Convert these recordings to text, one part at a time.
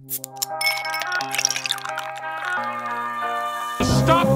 Stop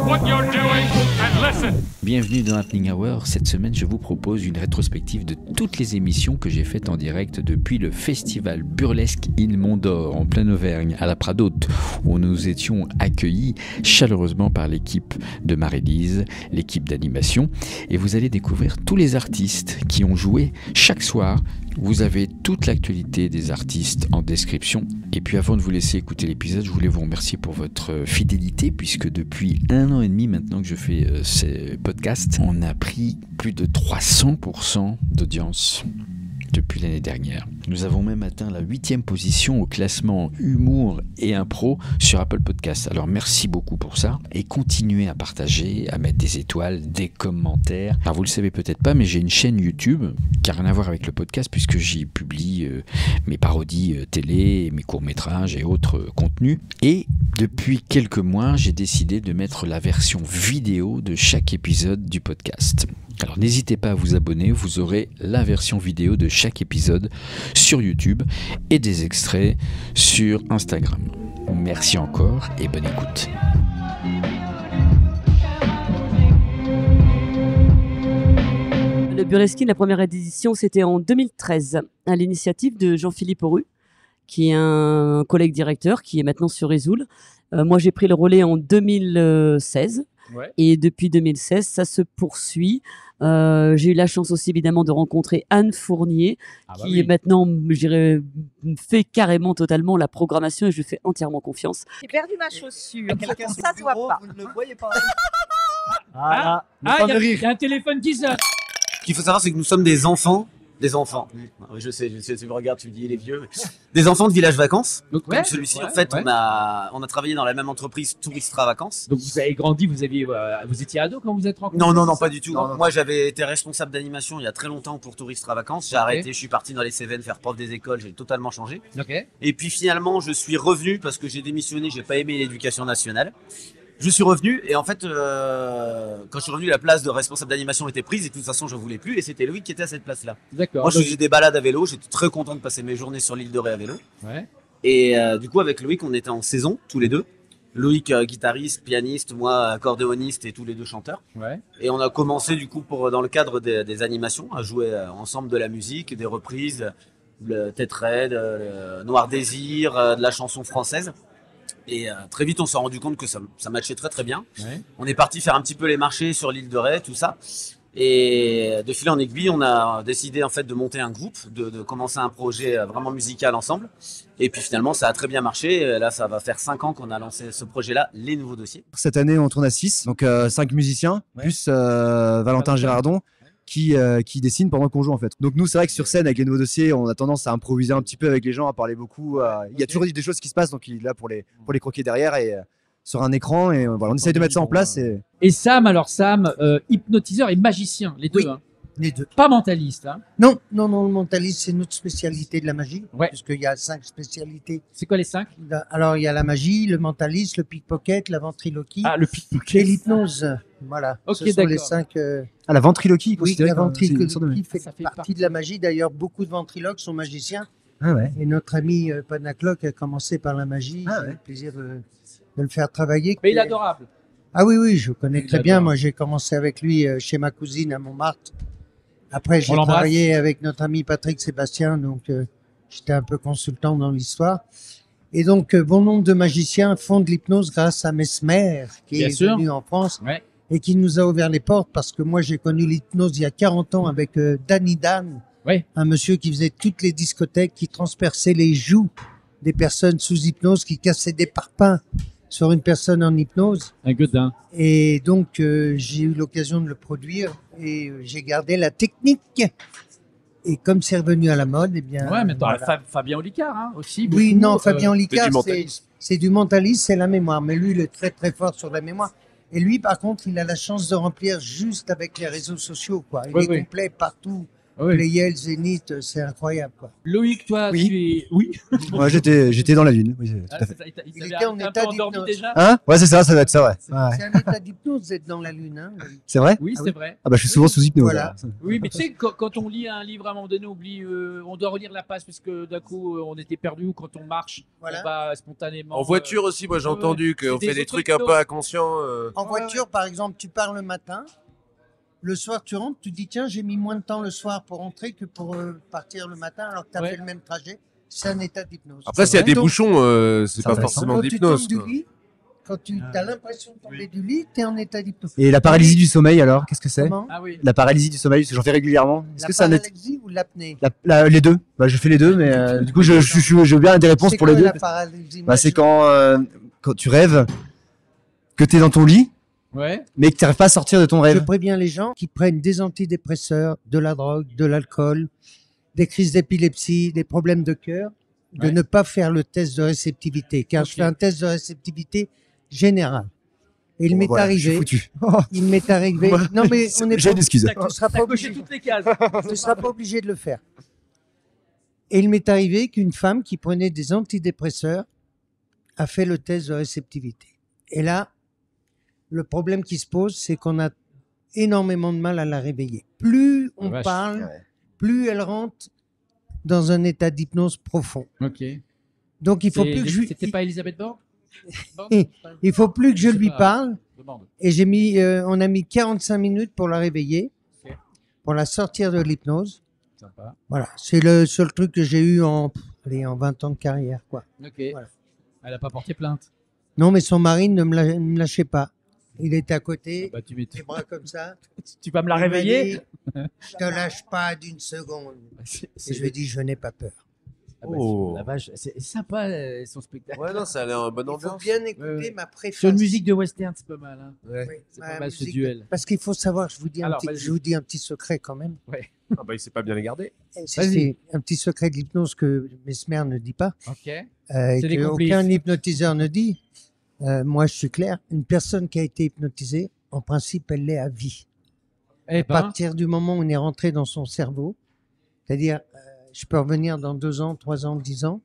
what you're doing and listen. Bienvenue dans Happening Hour. Cette semaine, je vous propose une rétrospective de toutes les émissions que j'ai faites en direct depuis le festival burlesque Il Mont d'Or en pleine Auvergne, à la Pradote, où nous étions accueillis chaleureusement par l'équipe de Marie-Lise, l'équipe d'animation. Et vous allez découvrir tous les artistes qui ont joué chaque soir. Vous avez toute l'actualité des artistes en description. Et puis avant de vous laisser écouter l'épisode, je voulais vous remercier pour votre fidélité, puisque depuis 1 an et demi maintenant que je fais ces podcasts, on a pris plus de 300% d'audience depuis l'année dernière. Nous avons même atteint la 8e position au classement humour et impro sur Apple Podcasts. Alors merci beaucoup pour ça et continuez à partager, à mettre des étoiles, des commentaires. Alors vous le savez peut-être pas, mais j'ai une chaîne YouTube qui n'a rien à voir avec le podcast puisque j'y publie mes parodies télé, mes courts-métrages et autres contenus. Et depuis quelques mois, j'ai décidé de mettre la version vidéo de chaque épisode du podcast. Alors n'hésitez pas à vous abonner, vous aurez la version vidéo de chaque épisode sur YouTube et des extraits sur Instagram. Merci encore et bonne écoute. Le Burlesque, la première édition, c'était en 2013, à l'initiative de Jean-Philippe Auru, qui est un collègue directeur qui est maintenant sur Risoul. Moi, j'ai pris le relais en 2016. Ouais. Et depuis 2016, ça se poursuit. J'ai eu la chance aussi évidemment de rencontrer Anne Fournier, qui maintenant, je dirais, fait carrément totalement la programmation et je fais entièrement confiance. J'ai perdu ma chaussure. Ça se voit pas. Vous ne le voyez pas. Il y a un téléphone qui sonne. Ce qu'il faut savoir, c'est que nous sommes des enfants. Des enfants. Oui, je sais, tu me regardes, tu me dis les vieux. Des enfants de village vacances. Donc, comme celui-ci, en fait, on a travaillé dans la même entreprise Touristra Vacances. Donc vous avez grandi, vous étiez ado quand vous êtes rencontrés? Non, pas du tout. Non. Moi, j'avais été responsable d'animation il y a très longtemps pour Touristra Vacances. J'ai arrêté, je suis parti dans les Cévennes faire prof des écoles, j'ai totalement changé. Et puis finalement, je suis revenu parce que j'ai démissionné, j'ai pas aimé l'éducation nationale. Je suis revenu et en fait, quand je suis revenu, la place de responsable d'animation était prise et de toute façon, je voulais plus et c'était Loïc qui était à cette place-là. D'accord. Moi, je faisais des balades à vélo, j'étais très content de passer mes journées sur l'île de Ré à vélo. Ouais. Et du coup, avec Loïc, on était en saison, tous les deux. Loïc, guitariste, pianiste, moi, accordéoniste et tous les deux chanteurs. Ouais. Et on a commencé du coup, dans le cadre des animations, à jouer ensemble de la musique, des reprises, Tête Raide, Noir Désir, de la chanson française. Et très vite, on s'est rendu compte que ça matchait très très bien. Ouais. On est parti faire un petit peu les marchés sur l'île de Ré, tout ça. Et de fil en aiguille, on a décidé en fait de monter un groupe, de commencer un projet vraiment musical ensemble. Et puis finalement, ça a très bien marché. Et là, ça va faire 5 ans qu'on a lancé ce projet-là, Les Nouveaux Dossiers. Cette année, on tourne à 6, donc 5 musiciens, plus Valentin Girardon. Qui dessine pendant qu'on joue en fait. Donc nous c'est vrai que sur scène avec Les Nouveaux Dossiers on a tendance à improviser un petit peu avec les gens, à parler beaucoup. Il y a toujours des choses qui se passent, donc il est là pour les croquer derrière et sur un écran et voilà, on essaye de mettre ça en place. Et Sam, hypnotiseur et magicien, les deux. Oui. Les deux. Pas mentaliste. Hein. Non, le mentaliste, c'est notre spécialité de la magie. Ouais. Puisqu'il y a 5 spécialités. C'est quoi les 5? Alors, il y a la magie, le mentaliste, le pickpocket, la ventriloquie. Ah, le pickpocket. Et l'hypnose. Voilà. Ok, ce sont les 5. La ventriloquie, oui, la ventriloquie fait partie de la magie. D'ailleurs, beaucoup de ventriloques sont magiciens. Ah ouais. Et notre ami Panacloc a commencé par la magie. Ah ouais. J'ai le plaisir de le faire travailler. Mais il est adorable. Ah oui, je connais très bien. Moi, j'ai commencé avec lui chez ma cousine à Montmartre. Après, j'ai travaillé avec notre ami Patrick Sébastien, donc j'étais un peu consultant dans l'histoire. Et donc, bon nombre de magiciens font de l'hypnose grâce à Mesmer, qui est venu en France et qui nous a ouvert les portes, parce que moi, j'ai connu l'hypnose il y a 40 ans avec Danny Dan, un monsieur qui faisait toutes les discothèques, qui transperçait les joues des personnes sous hypnose, qui cassait des parpaings sur une personne en hypnose. Un godin. Et donc, j'ai eu l'occasion de le produire et j'ai gardé la technique. Et comme c'est revenu à la mode, eh bien... Ouais, mais Fabien Olicard, hein, aussi. Oui, non, Fabien Olicard, c'est du mentalisme, c'est la mémoire. Mais lui, il est très, très fort sur la mémoire. Et lui, par contre, il a la chance de remplir juste avec les réseaux sociaux, quoi. Il est complet partout. Oui. Playel, Zénith, c'est incroyable, quoi. Loïc, toi, Oui. tu es. Oui. Moi, j'étais dans la lune. Oui, tout à fait. Il était en état d'hypnose. déjà. Hein? Ouais, c'est ça doit être ça, ouais. C'est un état d'hypnose d'être dans la lune. Hein. C'est vrai? Oui, Ah c'est oui. vrai. Ah bah, je suis souvent sous hypnose. Voilà. alors. Oui, mais tu sais, quand on lit un livre, à un moment donné, on doit relire la page parce que d'un coup, on était perdu ou quand on marche, Voilà. on va spontanément. En voiture aussi, moi j'ai ouais, entendu qu'on c'est fait des des trucs autres un peu hypnoses. inconscients. En voiture, par exemple, tu pars le matin. Le soir, tu rentres, tu dis tiens, j'ai mis moins de temps le soir pour rentrer que pour partir le matin alors que tu as Ouais. fait le même trajet. C'est un état d'hypnose. Après, s'il y a des Donc, bouchons, c'est pas intéressant. forcément quand tu d'hypnose. tombes du quoi. lit, quand tu as l'impression de tomber du lit, tu es en état d'hypnose. Et la paralysie du sommeil, alors, qu'est-ce que c'est? Comment Ah oui. La paralysie du sommeil, parce que j'en fais régulièrement. Est-ce La que c'est un paralysie ou l'apnée? les deux? Bah, je fais les deux, mais du coup, je veux bien des réponses C'est pour quoi les deux. la paralysie? Bah, c'est quand tu rêves que tu es dans ton lit, Ouais. mais que tu n'arrives pas à sortir de ton Je rêve. préviens les gens qui prennent des antidépresseurs, de la drogue, de l'alcool, des crises d'épilepsie, des problèmes de cœur, de Ouais. ne pas faire le test de réceptivité, car je Ok. fais un test de réceptivité général. Et il Bon, m'est voilà, je suis arrivé, foutu. il m'est arrivé. Non mais on est J'ai pas, une excuse. tu seras T'as pas coché obligé, toutes les cases. tu seras pas obligé de le faire. Et il m'est arrivé qu'une femme qui prenait des antidépresseurs a fait le test de réceptivité. Et là, le problème qui se pose, c'est qu'on a énormément de mal à la réveiller. Plus on vache. parle, Ouais. plus elle rentre dans un état d'hypnose profond. Ok. Donc il faut plus que je, C'était pas Elisabeth Borne il faut plus que je Je sais lui pas. parle. Demande. Et on a mis 45 minutes pour la réveiller, Ok. pour la sortir de l'hypnose. Sympa. Voilà, c'est le seul truc que j'ai eu en 20 ans de carrière, quoi. Ok. Voilà. Elle a pas porté plainte. Non, mais son mari ne me lâchait pas. Il était à côté, Bah, tu m'étonnes. les bras comme ça. Tu vas me la Il m'a réveiller dit, je te lâche pas d'une seconde. Et je lui ai dit, je n'ai pas peur. Ah bah, Oh. la vache, c'est sympa son spectacle. Ouais, non, ça a l'air en bonne Il faut ambiance. bien écouter Ouais. ma préface. Sur une musique de western, c'est pas mal. Hein. Ouais. Oui, C'est ma pas mal ce musique. duel. Parce qu'il faut savoir, je vous dis Alors, vas-y. je vous dis un petit secret quand même. Ah bah, il sait pas bien les garder. C'est un petit secret de l'hypnose que Mesmer ne dit pas, Ok. et des que complices. aucun hypnotiseur ne dit. Moi, je suis clair. Une personne qui a été hypnotisée, en principe, elle l'est à vie. Eh À ben, partir du moment où on est rentré dans son cerveau, c'est-à-dire, je peux revenir dans 2 ans, 3 ans, 10 ans,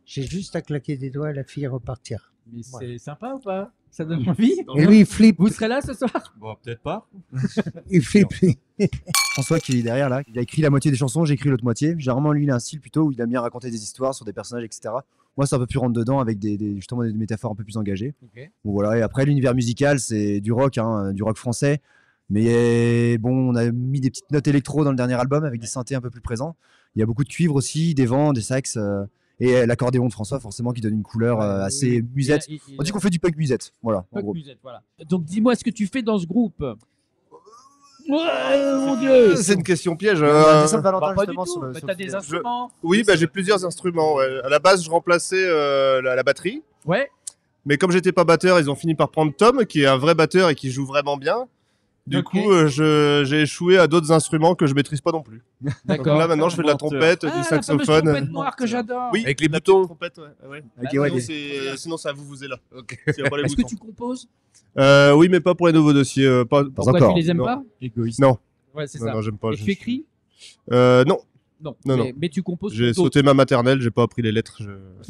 j'ai juste à claquer des doigts et la fille repartira. mais Voilà. c'est sympa ou pas? Ça donne envie? Et lui, il flippe. Vous serez là ce soir? Bon, peut-être pas. Il flippe, lui. François qui est derrière là, il a écrit la moitié des chansons, j'ai écrit l'autre moitié. Généralement, lui, il a un style plutôt où il aime bien raconter des histoires sur des personnages, etc. Moi, c'est un peu plus rentre dedans avec justement des métaphores un peu plus engagées. Ok. Bon, voilà. Et après, l'univers musical, c'est du rock, hein, du rock français. Mais bon, on a mis des petites notes électro dans le dernier album avec des synthés un peu plus présents. Il y a beaucoup de cuivre aussi, des vents, des sax. Et l'accordéon de François, forcément, qui donne une couleur assez musette. On dit qu'on fait du punk musette. Voilà, en Punk gros. musette, voilà. Donc dis-moi ce que tu fais dans ce groupe. Ouais, mon Dieu. C'est une question piège. Un dessin de Valentin, Bah, pas du justement, tout. sur le- Mais sur t'as le- des instruments. Oui, bah, j'ai plusieurs instruments. Ouais. À la base, je remplaçais la batterie. Ouais. Mais comme j'étais pas batteur, ils ont fini par prendre Tom, qui est un vrai batteur et qui joue vraiment bien. Du Ok. coup, j'ai échoué à d'autres instruments que je maîtrise pas non plus. Donc D'accord. là, maintenant, je fais de la trompette, Ah, du la fameuse saxophone. trompette noire que j'adore. Oui, Avec les la boutons. petite trompette, ouais. Ok, Sinon, ouais, des- sinon, ça vous est là. Ok. S'il y a pas les Est-ce que boutons. tu composes? Oui, mais pas pour les nouveaux dossiers. Pas Pourquoi encore. tu les aimes Non. pas? Égoïste. Non. Ouais, c'est Non, ça. non, j'aime pas. Et tu écris? Non, Non. Non, Mais tu composes j'ai pour d'autres. sauté ma maternelle, j'ai pas appris les lettres.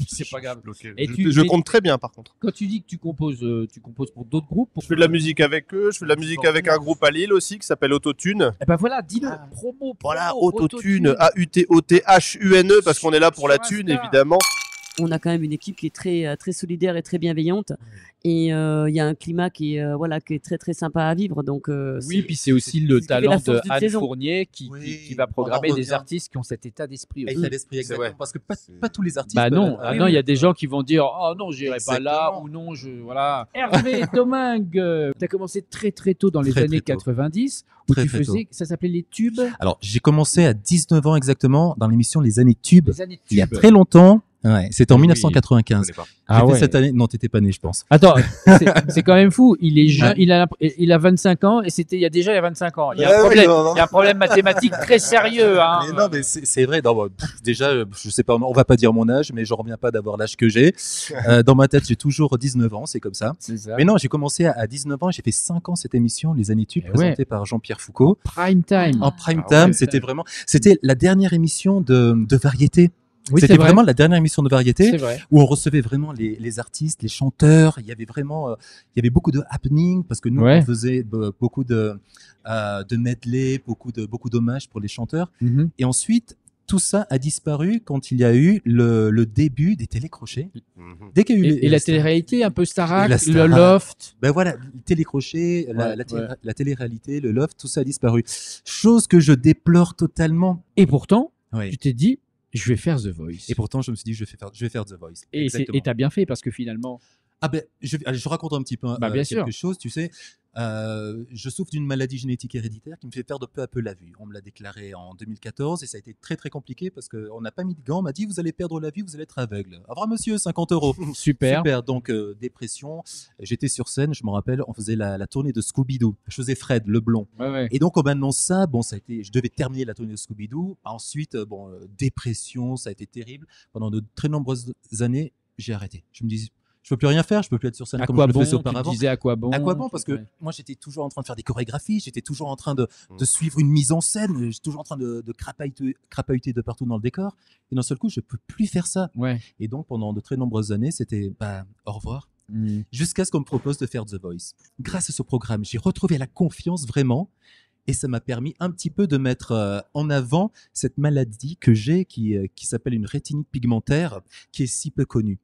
C'est pas grave. Bloqué. Et Je compte très bien, par contre. Quand tu dis que tu composes pour d'autres groupes. Je fais de la musique avec eux, je fais de la musique avec un groupe à Lille aussi qui s'appelle Autotune. Eh ben voilà, dis-le. Promo. Voilà, promo, Autotune, A-U-T-O-T-H-U-N-E, parce qu'on est là pour la Sur thune, Insta. évidemment. On a quand même une équipe qui est très solidaire et très bienveillante. Et il y a un climat qui est très très sympa à vivre. Donc, Oui, puis c'est aussi le c'est ce qui fait talent la de force d'une Anne saison. Fournier qui va programmer on en des revient. artistes qui ont cet état d'esprit aussi. État d'esprit, exactement. vrai. Parce que pas tous les artistes. Bah peuvent non, être- ah non, il y a des gens qui vont dire oh non, j'irai pas là Exactement. ou non, voilà. Hervé Domingue, tu as commencé très très tôt dans les Très, années très tôt. 90 où Très, tu très faisais ça s'appelait les tubes, Alors, j'ai commencé à 19 ans exactement dans l'émission Les Années Tubes. les années Il y a tubes. très longtemps. Ouais, c'était en 1995. Ah ouais. Cette année. Non, t'étais pas né, je pense. Attends, c'est quand même fou. Il est jeune, il a 25 ans et c'était il y a 25 ans. Il y a un problème mathématique très sérieux. Hein. Mais non, mais c'est vrai. Non, déjà, je sais pas, on va pas dire mon âge, mais je reviens pas d'avoir l'âge que j'ai. Dans ma tête, j'ai toujours 19 ans, c'est comme ça. Mais non, j'ai commencé à 19 ans, j'ai fait 5 ans cette émission, Les Années Tubes, présentée par Jean-Pierre Foucault. Prime time. En prime time, c'était la dernière émission de variété. Oui, c'était vraiment la dernière émission de variété où on recevait vraiment les artistes, les chanteurs. Il y avait beaucoup de happening parce que nous on faisait beaucoup de medley, beaucoup d'hommages pour les chanteurs. Et ensuite tout ça a disparu quand il y a eu le début des télécrochets. Dès qu'il y a eu et la télé-réalité, un peu Starac, le Loft. Ben voilà, le télécrochet, la télé-réalité, le Loft, tout ça a disparu. Chose que je déplore totalement. Et pourtant, tu t'es dit, je vais faire The Voice. Et pourtant, je me suis dit, je vais faire The Voice. Et t'as bien fait parce que finalement. Ah ben, je raconte un petit peu quelque chose, tu sais. Je souffre d'une maladie génétique héréditaire qui me fait perdre peu à peu la vue. On me l'a déclaré en 2014 et ça a été très très compliqué parce qu'on n'a pas mis de gants. On m'a dit vous allez perdre la vue, vous allez être aveugle. Au revoir monsieur, 50 €. Super. Donc dépression. J'étais sur scène, je me rappelle, on faisait la tournée de Scooby-Doo. Je faisais Fred, le blond. Et donc on m'annonce ça. Bon, je devais terminer la tournée de Scooby-Doo. Ensuite, dépression, ça a été terrible. Pendant de très nombreuses années, j'ai arrêté. Je me dis je peux plus rien faire, je peux plus être sur scène comme je le faisais auparavant. Tu disais à quoi bon? À quoi bon? Parce que moi, j'étais toujours en train de faire des chorégraphies, j'étais toujours en train de suivre une mise en scène, j'étais toujours en train de crapahuter de partout dans le décor. Et d'un seul coup, je peux plus faire ça. Et donc, pendant de très nombreuses années, c'était au revoir. Jusqu'à ce qu'on me propose de faire The Voice. Grâce à ce programme, j'ai retrouvé la confiance vraiment. Et ça m'a permis un petit peu de mettre en avant cette maladie que j'ai qui s'appelle une rétinite pigmentaire, qui est si peu connue.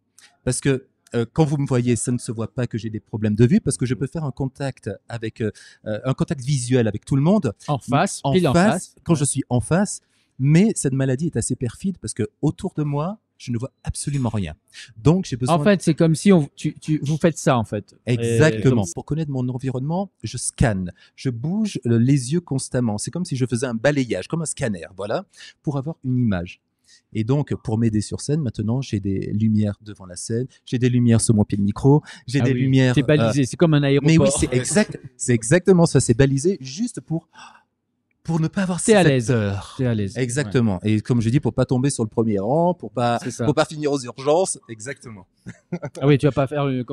Parce que quand vous me voyez, ça ne se voit pas que j'ai des problèmes de vue parce que je peux faire un contact visuel avec tout le monde. En face. Quand je suis en face. Mais cette maladie est assez perfide parce que autour de moi, je ne vois absolument rien. Donc, j'ai besoin. En fait, c'est comme si vous faites ça, en fait. Exactement. Pour connaître mon environnement, je scanne. Je bouge les yeux constamment. C'est comme si je faisais un balayage, comme un scanner, voilà, pour avoir une image. Et donc, pour m'aider sur scène, maintenant, j'ai des lumières devant la scène, j'ai des lumières sur mon pied de micro, j'ai des lumières. C'est balisé, c'est comme un aéroport. Mais oui, c'est exactement ça. C'est balisé juste pour ne pas avoir cette peur. T'es à l'aise. Exactement. Et comme je dis, pour pas tomber sur le premier rang, pour pas finir aux urgences. Exactement. Ah oui, tu vas pas faire une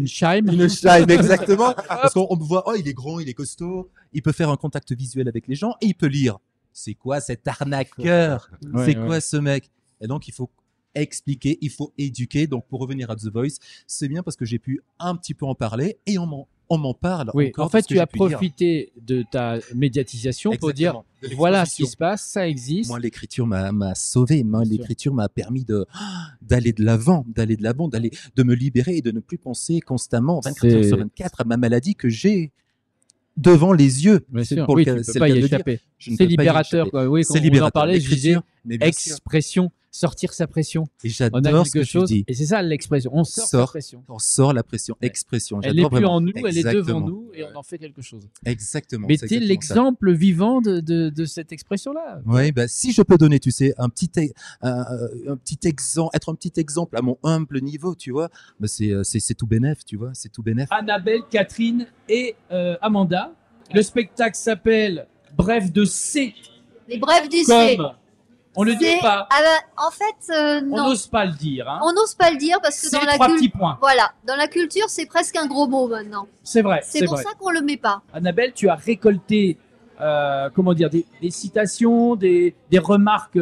chime. Une chime, exactement. Parce qu'on me voit, il est grand, il est costaud, il peut faire un contact visuel avec les gens et il peut lire. C'est quoi cet arnaqueur? C'est quoi ce mec? Et donc, il faut expliquer, il faut éduquer. Donc, pour revenir à The Voice, c'est bien parce que j'ai pu un petit peu en parler et on m'en parle. Oui, encore en fait, tu as profité de ta médiatisation pour dire voilà ce qui se passe, ça existe. Moi, l'écriture m'a sauvé. L'écriture m'a permis d'aller de l'avant, de me libérer et de ne plus penser constamment 24 heures sur 24 à ma maladie que j'ai devant les yeux. Bien sûr. Oui, tu ne peux pas y échapper. C'est libérateur. Oui, quand vous en parlez, je disais expression, sortir sa pression. Et j'adore ce que tu dis. Et c'est ça l'expression. On sort la pression. On sort la pression. Expression. Elle n'est plus en nous, elle est devant nous et on en fait quelque chose. Exactement. Mais tu es l'exemple vivant de cette expression-là. Oui, si je peux donner, tu sais, un petit exemple, être un petit exemple à mon humble niveau, tu vois, c'est tout bénef, tu vois, c'est tout bénef. Annabelle, Catherine et Amanda. Le spectacle s'appelle Bref de C. Les brefs du C. On le dit pas. En fait, non. On n'ose pas le dire. Hein. On n'ose pas le dire parce que dans la culture, voilà, dans la culture, c'est presque un gros mot maintenant. C'est vrai. C'est pour ça qu'on le met pas. Annabelle, tu as récolté, des citations, des remarques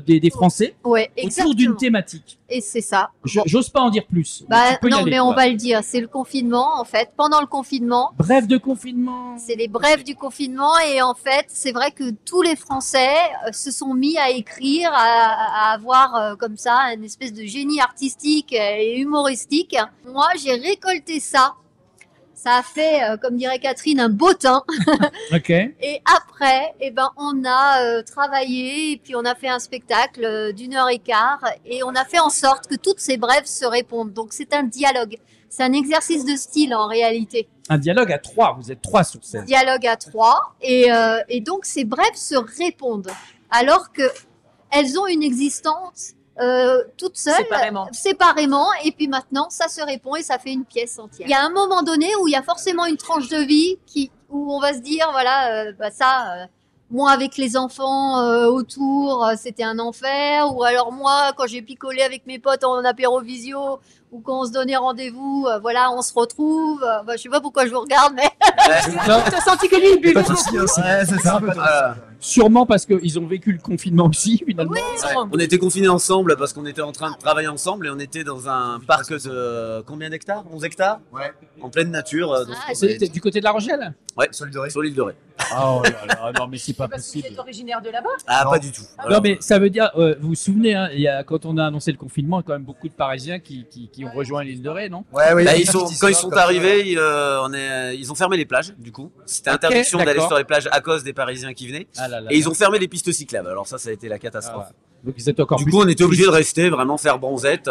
des Français autour d'une thématique. Et c'est ça. J'ose pas en dire plus. On va le dire. C'est le confinement, en fait. Pendant le confinement. Bref de confinement. C'est les brefs du confinement. Et en fait, c'est vrai que tous les Français se sont mis à écrire, à avoir comme ça une espèce de génie artistique et humoristique. Moi, j'ai récolté ça. Ça a fait, comme dirait Catherine, un beau teint. Okay. Et après, on a travaillé et puis on a fait un spectacle d'1h15 et on a fait en sorte que toutes ces brèves se répondent. Donc c'est un dialogue. C'est un exercice de style en réalité. Un dialogue à 3. Vous êtes 3 sur scène. Dialogue à 3 et donc ces brèves se répondent alors que elles ont une existence toute seule, Séparément. et puis maintenant ça se répond et ça fait une pièce entière. Il y a un moment donné où il y a forcément une tranche de vie où on va se dire voilà moi avec les enfants autour c'était un enfer, ou alors moi quand j'ai picolé avec mes potes en apéro-visio, ou quand on se donnait rendez-vous, voilà, on se retrouve. Je sais pas pourquoi je vous regarde, mais T'as senti que lui il buvait beaucoup. Ouais, c'est ça. Sûrement parce qu'ils ont vécu le confinement aussi, finalement. Oui, On était confinés ensemble parce qu'on était en train de travailler ensemble et on était dans un parc de combien d'hectares? 11 hectares? Ouais. En pleine nature. C'était du côté de La Rochelle? Ouais, sur l'île de Ré. Oh là là, non mais c'est pas Parce possible. qu'il est originaire de là-bas. Ah, pas du tout. Non mais ça veut dire, vous vous souvenez, hein, quand on a annoncé le confinement, il y a quand même beaucoup de Parisiens qui ont rejoint l'île de Ré, non? Ouais, oui. Quand ils sont arrivés, ils ont fermé les plages, du coup. C'était interdiction d'aller sur les plages à cause des Parisiens qui venaient. Et ils ont fermé les pistes cyclables. Alors ça a été la catastrophe. Donc ils étaient encore du coup, on était obligé de rester vraiment faire bronzette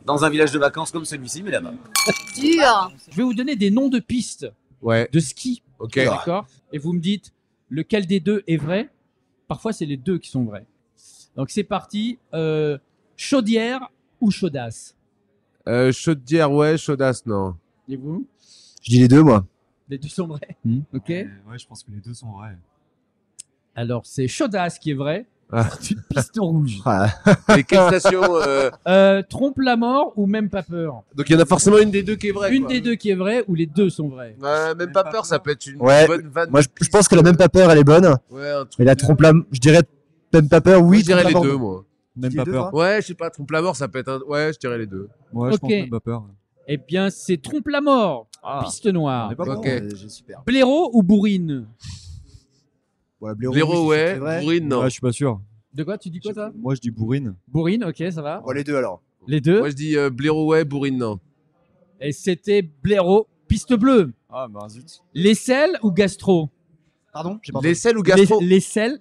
dans un village de vacances comme celui-ci, mais là-bas. dur. Je vais vous donner des noms de pistes de ski. Ok. D'accord. Et vous me dites lequel des deux est vrai. Parfois, c'est les deux qui sont vrais. Donc c'est parti. Chaudière ou Chaudas? Chaudière, ouais, Chaudas, non. Et vous? Je dis les deux, moi. Les deux sont vrais. Ok. Ouais, je pense que les deux sont vrais. Alors c'est Chaudas qui est vrai. Ah. C'est une piste rouge. Et quelle station Trompe la mort ou même pas peur? Donc il y en a forcément une des deux qui est vraie. Une quoi. des deux qui est vraie ou les deux sont vrais? Même pas peur, ça peut être une Ouais. bonne vanne. Moi, je pense que la même pas peur, elle est bonne. Ouais, un truc. Mais la trompe la, je dirais même pas peur, oui. Je dirais les trompe la deux, mort. moi. Même Les pas deux, peur. hein. Ouais, je sais pas, trompe la mort, ça peut être un. Ouais, je dirais les deux. Ouais, je pense Ok. même pas peur. Eh bien, c'est Trompe la mort. Piste noire. On est pas Ok. J'ai super. Blaireau ou Bourrine? Ouais, Blaireau, oui, ouais. c'est vrai. Bourrine, non. Ouais, je suis pas sûr. De quoi? Tu dis quoi, toi? Moi, je dis bourrine. Bourrine, ok, ça va. Bon, les deux alors. Les deux. Moi, je dis Blaireau, ouais, Bourrine, non. Et c'était Blaireau, piste bleue. Ah, bah zut. L'aisselle ou gastro? Pardon? J'ai pas Les entendu. selles ou gastro? L'aisselle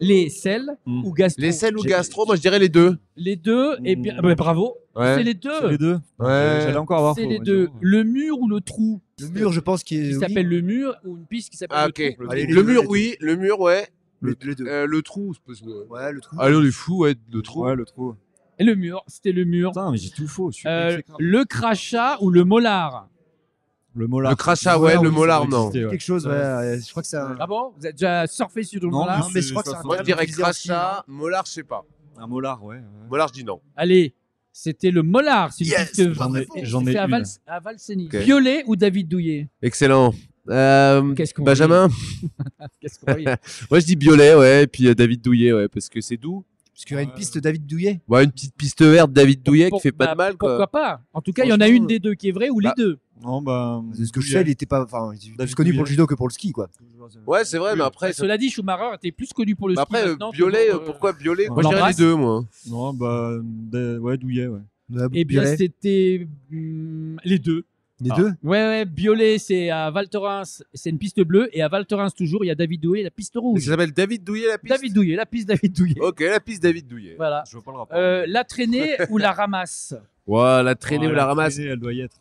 ou gastro? Les selles ou gastro, moi, je dirais les deux. Les deux, et bien, bravo. Ouais. C'est les deux. C'est les deux. Ouais. J'allais encore avoir C'est faux, les ouais, deux. disons. Le mur ou le trou? Le mur, je pense qu'il Qui est. oui. s'appelle le mur, ou une piste qui s'appelle Ah, le ok. trou? Allez, les Le deux, mur, les deux. oui. Le mur, ouais. Les deux. Le trou, c'est possible. Ouais, le trou. Allez, on est fou, ouais, le trou. Ouais, le trou. Et le mur, c'était le mur. Putain, mais j'ai tout faux. Je suis Le crachat ou le molar? Le molar. Le crachat, ouais, le molar, non. Quelque chose, ouais. Je crois que c'est un. Ah bon? Vous avez déjà surfé sur le Non, molar? Non, mais je crois que c'est un. Moi, je terme dirais utilisé aussi, crachat, molar, je sais pas. Un molar, ouais. Molar, je dis non. Allez, c'était le molar. C'est une Yes, piste j'en ai fait à une. à Valseny. Ok. Violet ou David Douillet? Excellent. Qu'est-ce qu'on Benjamin. Qu'est-ce qu'on rit? Moi, je dis Biolay, ouais, et puis David Douillet, ouais, parce que c'est doux. Parce qu'il y a une piste David Douillet. Ouais, une petite piste verte David Douillet qui fait pas Bah, de mal, quoi. Pourquoi pas? En tout cas, il y en a Franchement, une des deux qui est vraie ou les bah, deux. Non, bah. Parce que je sais, il était pas. Enfin, il était David plus connu pour le Douillet. judo que pour le ski, quoi. Ouais, c'est vrai, mais après. Cela dit, Schumacher était plus connu pour le Mais ski. après, maintenant que Biolay, pour, pourquoi Biolay? on Moi, je dirais les l'embrasse. deux, moi. Non, bah. Ouais, douillet, ouais. Eh bien, Biolay. c'était les deux. Les deux. Ouais, Biolay, c'est à Val Thorens, c'est une piste bleue, et à Val Thorens toujours, il y a David Douillet, la piste Ça rouge. s'appelle David Douillet, la piste. David Douillet, la piste David Douillet. Ok, la piste David Douillet. Voilà. Je vois pas le rapport. La traînée ou la ramasse? Ouais, la traînée ou la ramasse. traînée, elle doit y être.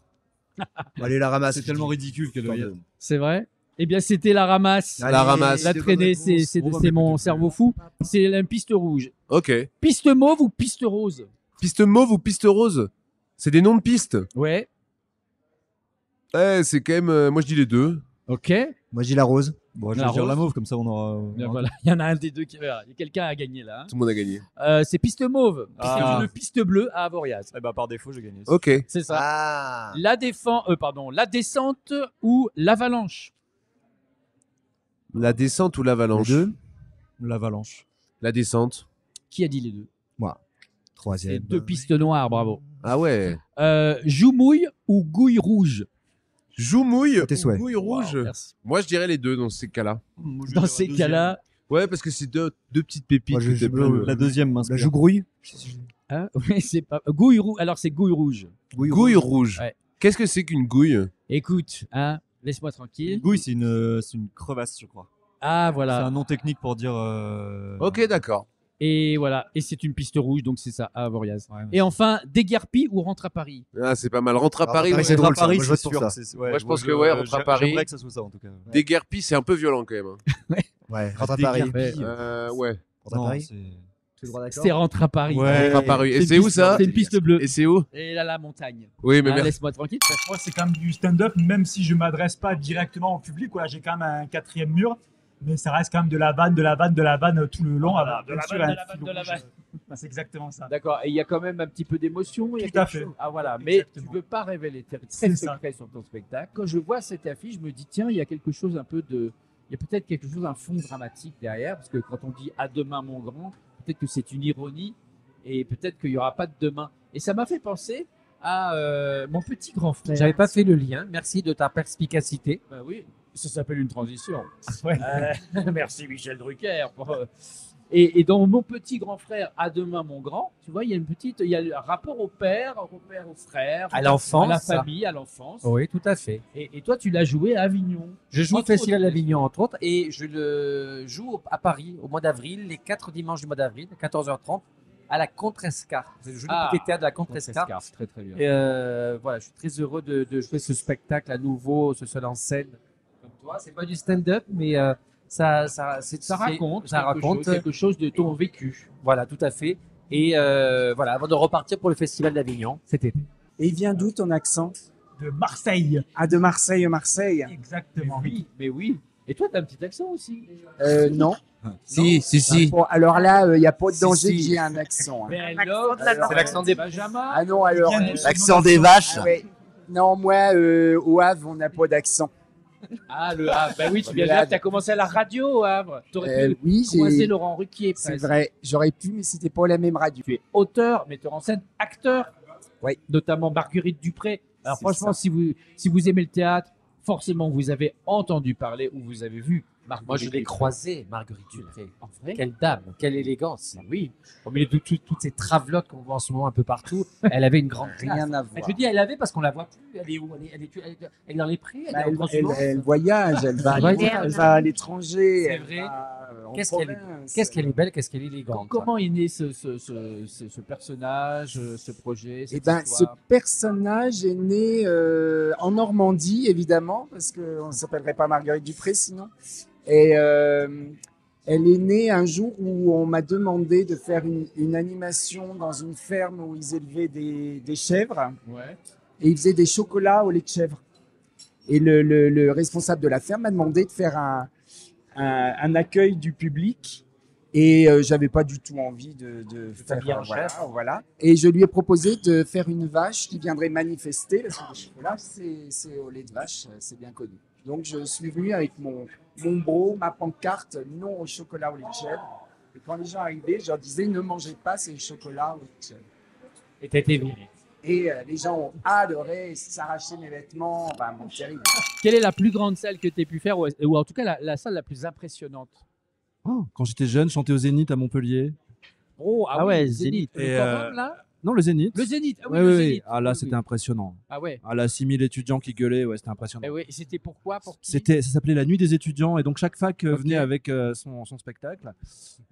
Allez, la ramasse. C'est tellement ridicule qu'elle doit y être. C'est vrai? Eh bien, c'était la ramasse. Allez, La ramasse. La de traînée, bonnes réponses. c'est mon cerveau fou. C'est la piste rouge. Ok. Piste mauve ou piste rose? Piste mauve ou piste rose? C'est des noms de pistes. Ouais. Ouais, c'est quand même. Moi, je dis les deux. Ok. Moi, je dis la rose. Bon, je La vais dire rose. la mauve, comme ça on aura. Bien, voilà. Il y en a un des deux qui. Voilà. Il y a quelqu'un à gagner là. Tout le monde a gagné. C'est piste mauve. Ah. C'est une piste bleue à Avoriaz. Eh bah, par défaut, j'ai gagné. Ok. C'est ça. Ah. La descente ou l'avalanche? La descente ou l'avalanche? Les deux. L'avalanche. La descente. Qui a dit les deux? Moi. C'est Troisième. deux pistes noires, bravo. Ah ouais. Joumouille ou gouille rouge? Joumouille Tes ou souhaits. gouille rouge? Merci. Moi, je dirais les deux dans ces cas-là. Dans ces cas-là, Ouais, parce que c'est deux petites pépites. Moi, je que t'aimes joue bien. La deuxième m'inspire. La joue grouille. hein, oui, c'est pas gouille rouge. Alors c'est gouille rouge. Gouille rouge. Ouais. Qu'est-ce que c'est qu'une gouille? Écoute, hein, laisse-moi tranquille. Gouille, c'est une crevasse, je crois. Ah C'est voilà. un nom technique pour dire. Ok, d'accord. Et voilà. Et c'est une piste rouge, donc c'est ça, à Avoriaz. Ouais, Et enfin, déguerpis ou rentre à Paris? Ah, c'est pas mal. Rentre à Paris. Paris, ouais. c'est drôle, ça. Paris, Moi, je c'est vote pour sûr. ça. Moi, je pense que ouais, rentre à Paris. J'aimerais que ça soit ça en tout cas. Déguerpis, c'est un peu violent quand même. Hein. Ouais, rentre à Paris. Ouais. Ouais. Rentre à Non, Paris. c'est- C'est Rentre à Paris. Ouais. Rentre à Paris. Et c'est où ça? C'est une piste bleue. Et c'est où? Et là, la montagne. Oui, mais laisse-moi tranquille. Moi, c'est quand même du stand-up, même si je m'adresse pas directement au public. Voilà, j'ai quand même un 4e mur, mais ça reste quand même de la vanne tout le long. De la vanne. C'est exactement ça. D'accord. Et il y a quand même un petit peu d'émotion. Tout à fait. Ah voilà. Mais tu veux pas révéler tes secrets sur ton spectacle. Quand je vois cette affiche, je me dis tiens, il y a quelque chose un peu de, il y a peut-être quelque chose, un fond dramatique derrière, parce que quand on dit à demain mon grand, peut-être que c'est une ironie et peut-être qu'il y aura pas de demain. Et ça m'a fait penser à mon petit grand frère. J'avais pas fait le lien. Merci de ta perspicacité. Bah oui, ça s'appelle une transition. Ouais. Merci Michel Drucker. Et dans mon petit grand frère, à demain mon grand, tu vois, il y a un rapport au père, au frère, à l'enfance, à la famille, à l'enfance. Oui, tout à fait. Et toi, tu l'as joué à Avignon. Je joue au Festival d'Avignon, entre autres, et je le joue à Paris au mois d'avril, les 4 dimanches du mois d'avril, à 14h30, à la Contresca. Je joue le petit théâtre de la Contresca. Très très bien. Et voilà, je suis très heureux de jouer ce spectacle à nouveau, ce seul en scène. Comme toi, c'est pas du stand-up, mais ça raconte quelque chose de ton vécu. Voilà, tout à fait. Et voilà, avant de repartir pour le Festival d'Avignon cet été. Et il vient d'où ton accent? De Marseille. Ah, de Marseille, Marseille. Exactement. Mais oui. Et toi, tu as un petit accent aussi? Non. Si. Bon, alors là, il n'y a pas de danger que j'ai un accent. Hein. Mais alors, c'est l'accent des Benjamin. Ah non, alors. L'accent des vaches. Ah, ouais. Non, moi, au Havre, on n'a pas d'accent. Ah, le Havre. Ben oui, tu viens de là, tu as commencé à la radio au Havre. Tu aurais pu oui, commencer Laurent Ruquier. C'est vrai, j'aurais pu, mais c'était pas la même radio. Tu es auteur, metteur en scène, acteur. Oui. Notamment Marguerite Dupré. Alors franchement, si vous aimez le théâtre, forcément vous avez entendu parler ou vous avez vu Marguerite. Moi, je l'ai croisée, Marguerite Dupré. En vrai? Quelle dame, quelle élégance. Oui. Au milieu de toutes ces travelottes qu'on voit en ce moment un peu partout, elle avait une grande classe. Rien à voir. Je dis, elle avait parce qu'on la voit plus. Elle est où? Elle est dans les prés? Elle voyage, elle va à l'étranger. C'est vrai. Qu'est-ce qu'elle est belle, qu'est-ce qu'elle est élégante. Comment est né ce personnage, ce projet? Eh ben, ce personnage est né en Normandie, évidemment, parce qu'on ne s'appellerait pas Marguerite Dupré sinon. Et elle est née un jour où on m'a demandé de faire une animation dans une ferme où ils élevaient des chèvres. Ouais. Et ils faisaient des chocolats au lait de chèvre. Et le responsable de la ferme m'a demandé de faire un accueil du public. Et j'avais pas du tout envie de faire voilà. Et je lui ai proposé de faire une vache qui viendrait manifester, parce que le chocolat, c'est au lait de vache, c'est bien connu. Donc je suis venu avec mon bro, ma pancarte, non au chocolat au lait de chèvre. Et quand les gens arrivaient, je leur disais, ne mangez pas ces chocolats au lait de chèvre. Et t'étais viré. Et les gens ont adoré, s'arrachaient mes vêtements, enfin, bon, terrible. Quelle est la plus grande salle que tu aies pu faire, ou en tout cas la salle la plus impressionnante? Quand j'étais jeune, chanter au Zénith à Montpellier. Oh, ah ouais, Zénith. Et, Le Forum, là? Non, le Zénith. Le Zénith, ah oui, Ouais, le ouais, Zénith. Ah là, Oui, c'était oui. impressionnant. Ah ouais. Ah là, 6000 étudiants qui gueulaient, ouais, c'était impressionnant. Eh oui, c'était pourquoi? Pour qui? Ça s'appelait la nuit des étudiants, et donc chaque fac venait avec son spectacle.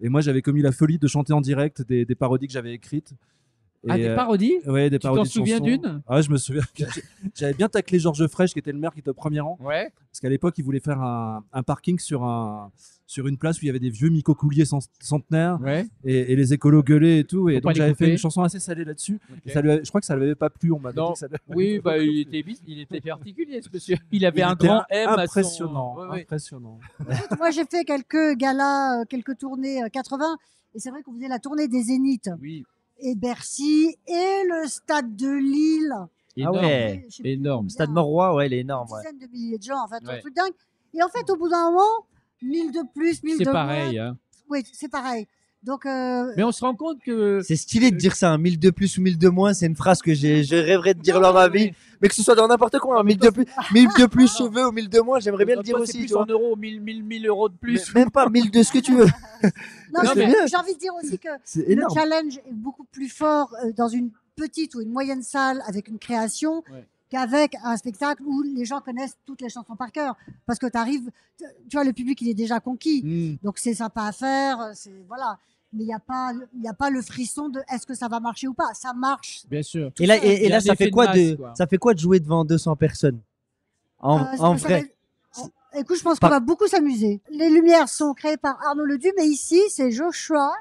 Et moi, j'avais commis la folie de chanter en direct des parodies que j'avais écrites. Ah, des parodies? Ouais, des parodies. Tu t'en souviens d'une? Ah, je me souviens. J'avais bien taclé Georges Frêche, qui était le maire qui était au premier rang. Ouais. Parce qu'à l'époque, il voulait faire un parking sur une place où il y avait des vieux micocouliers centenaires. Ouais. Et les écolos gueulaient et tout. Et Faut pas donc, les j'avais couper. fait une chanson assez salée là-dessus. Ok. Et je crois que ça ne lui avait pas plu. On m'a dit que ça lui avait Oui, pas bah, plu. il était particulier, ce monsieur. Il avait Il un était grand M impressionnant, à son... Ouais, ouais. impressionnant. Moi, j'ai fait quelques galas, quelques tournées 80. Et c'est vrai qu'on faisait la tournée des Zéniths. Oui. Et Bercy et le stade de Lille. Énorme. Ah ouais, Je sais plus énorme. Stade Morois, ouais, il est énorme. Une Ouais. dizaine de milliers de gens, en fait, Ouais. un truc dingue. Et en fait, au bout d'un moment, 1000 de plus, 1000 de C'est pareil. moins. Hein. Oui, c'est pareil. Donc, Mais on se rend compte que... C'est stylé de dire ça, un 1000 de plus ou 1000 de moins, c'est une phrase que je rêverais de dire dans ma vie. Mais que ce soit dans n'importe quoi, un 1000 de plus cheveux ou 1000 de moins, j'aimerais bien le dire Toi, aussi. c'est plus tu vois. en euros, 1000 euros de plus. Même pas 1000 de ce que tu veux. non, c'est mais bien. j'ai envie de dire aussi que C'est le énorme. challenge est beaucoup plus fort dans une petite ou une moyenne salle avec une création Ouais. qu'avec un spectacle où les gens connaissent toutes les chansons par cœur. Parce que tu arrives, tu vois, le public, il est déjà conquis. Donc, c'est sympa à faire, voilà. Mais il n'y a pas le frisson de est-ce que ça va marcher ou pas. Ça marche. Bien sûr. Et là, Il y a ça un fait effet quoi de masse, ça fait quoi de jouer devant 200 personnes en Ça vrai? Écoute, je pense qu'on va beaucoup s'amuser. Les lumières sont créées par Arnaud Leduc, mais ici, c'est Joshua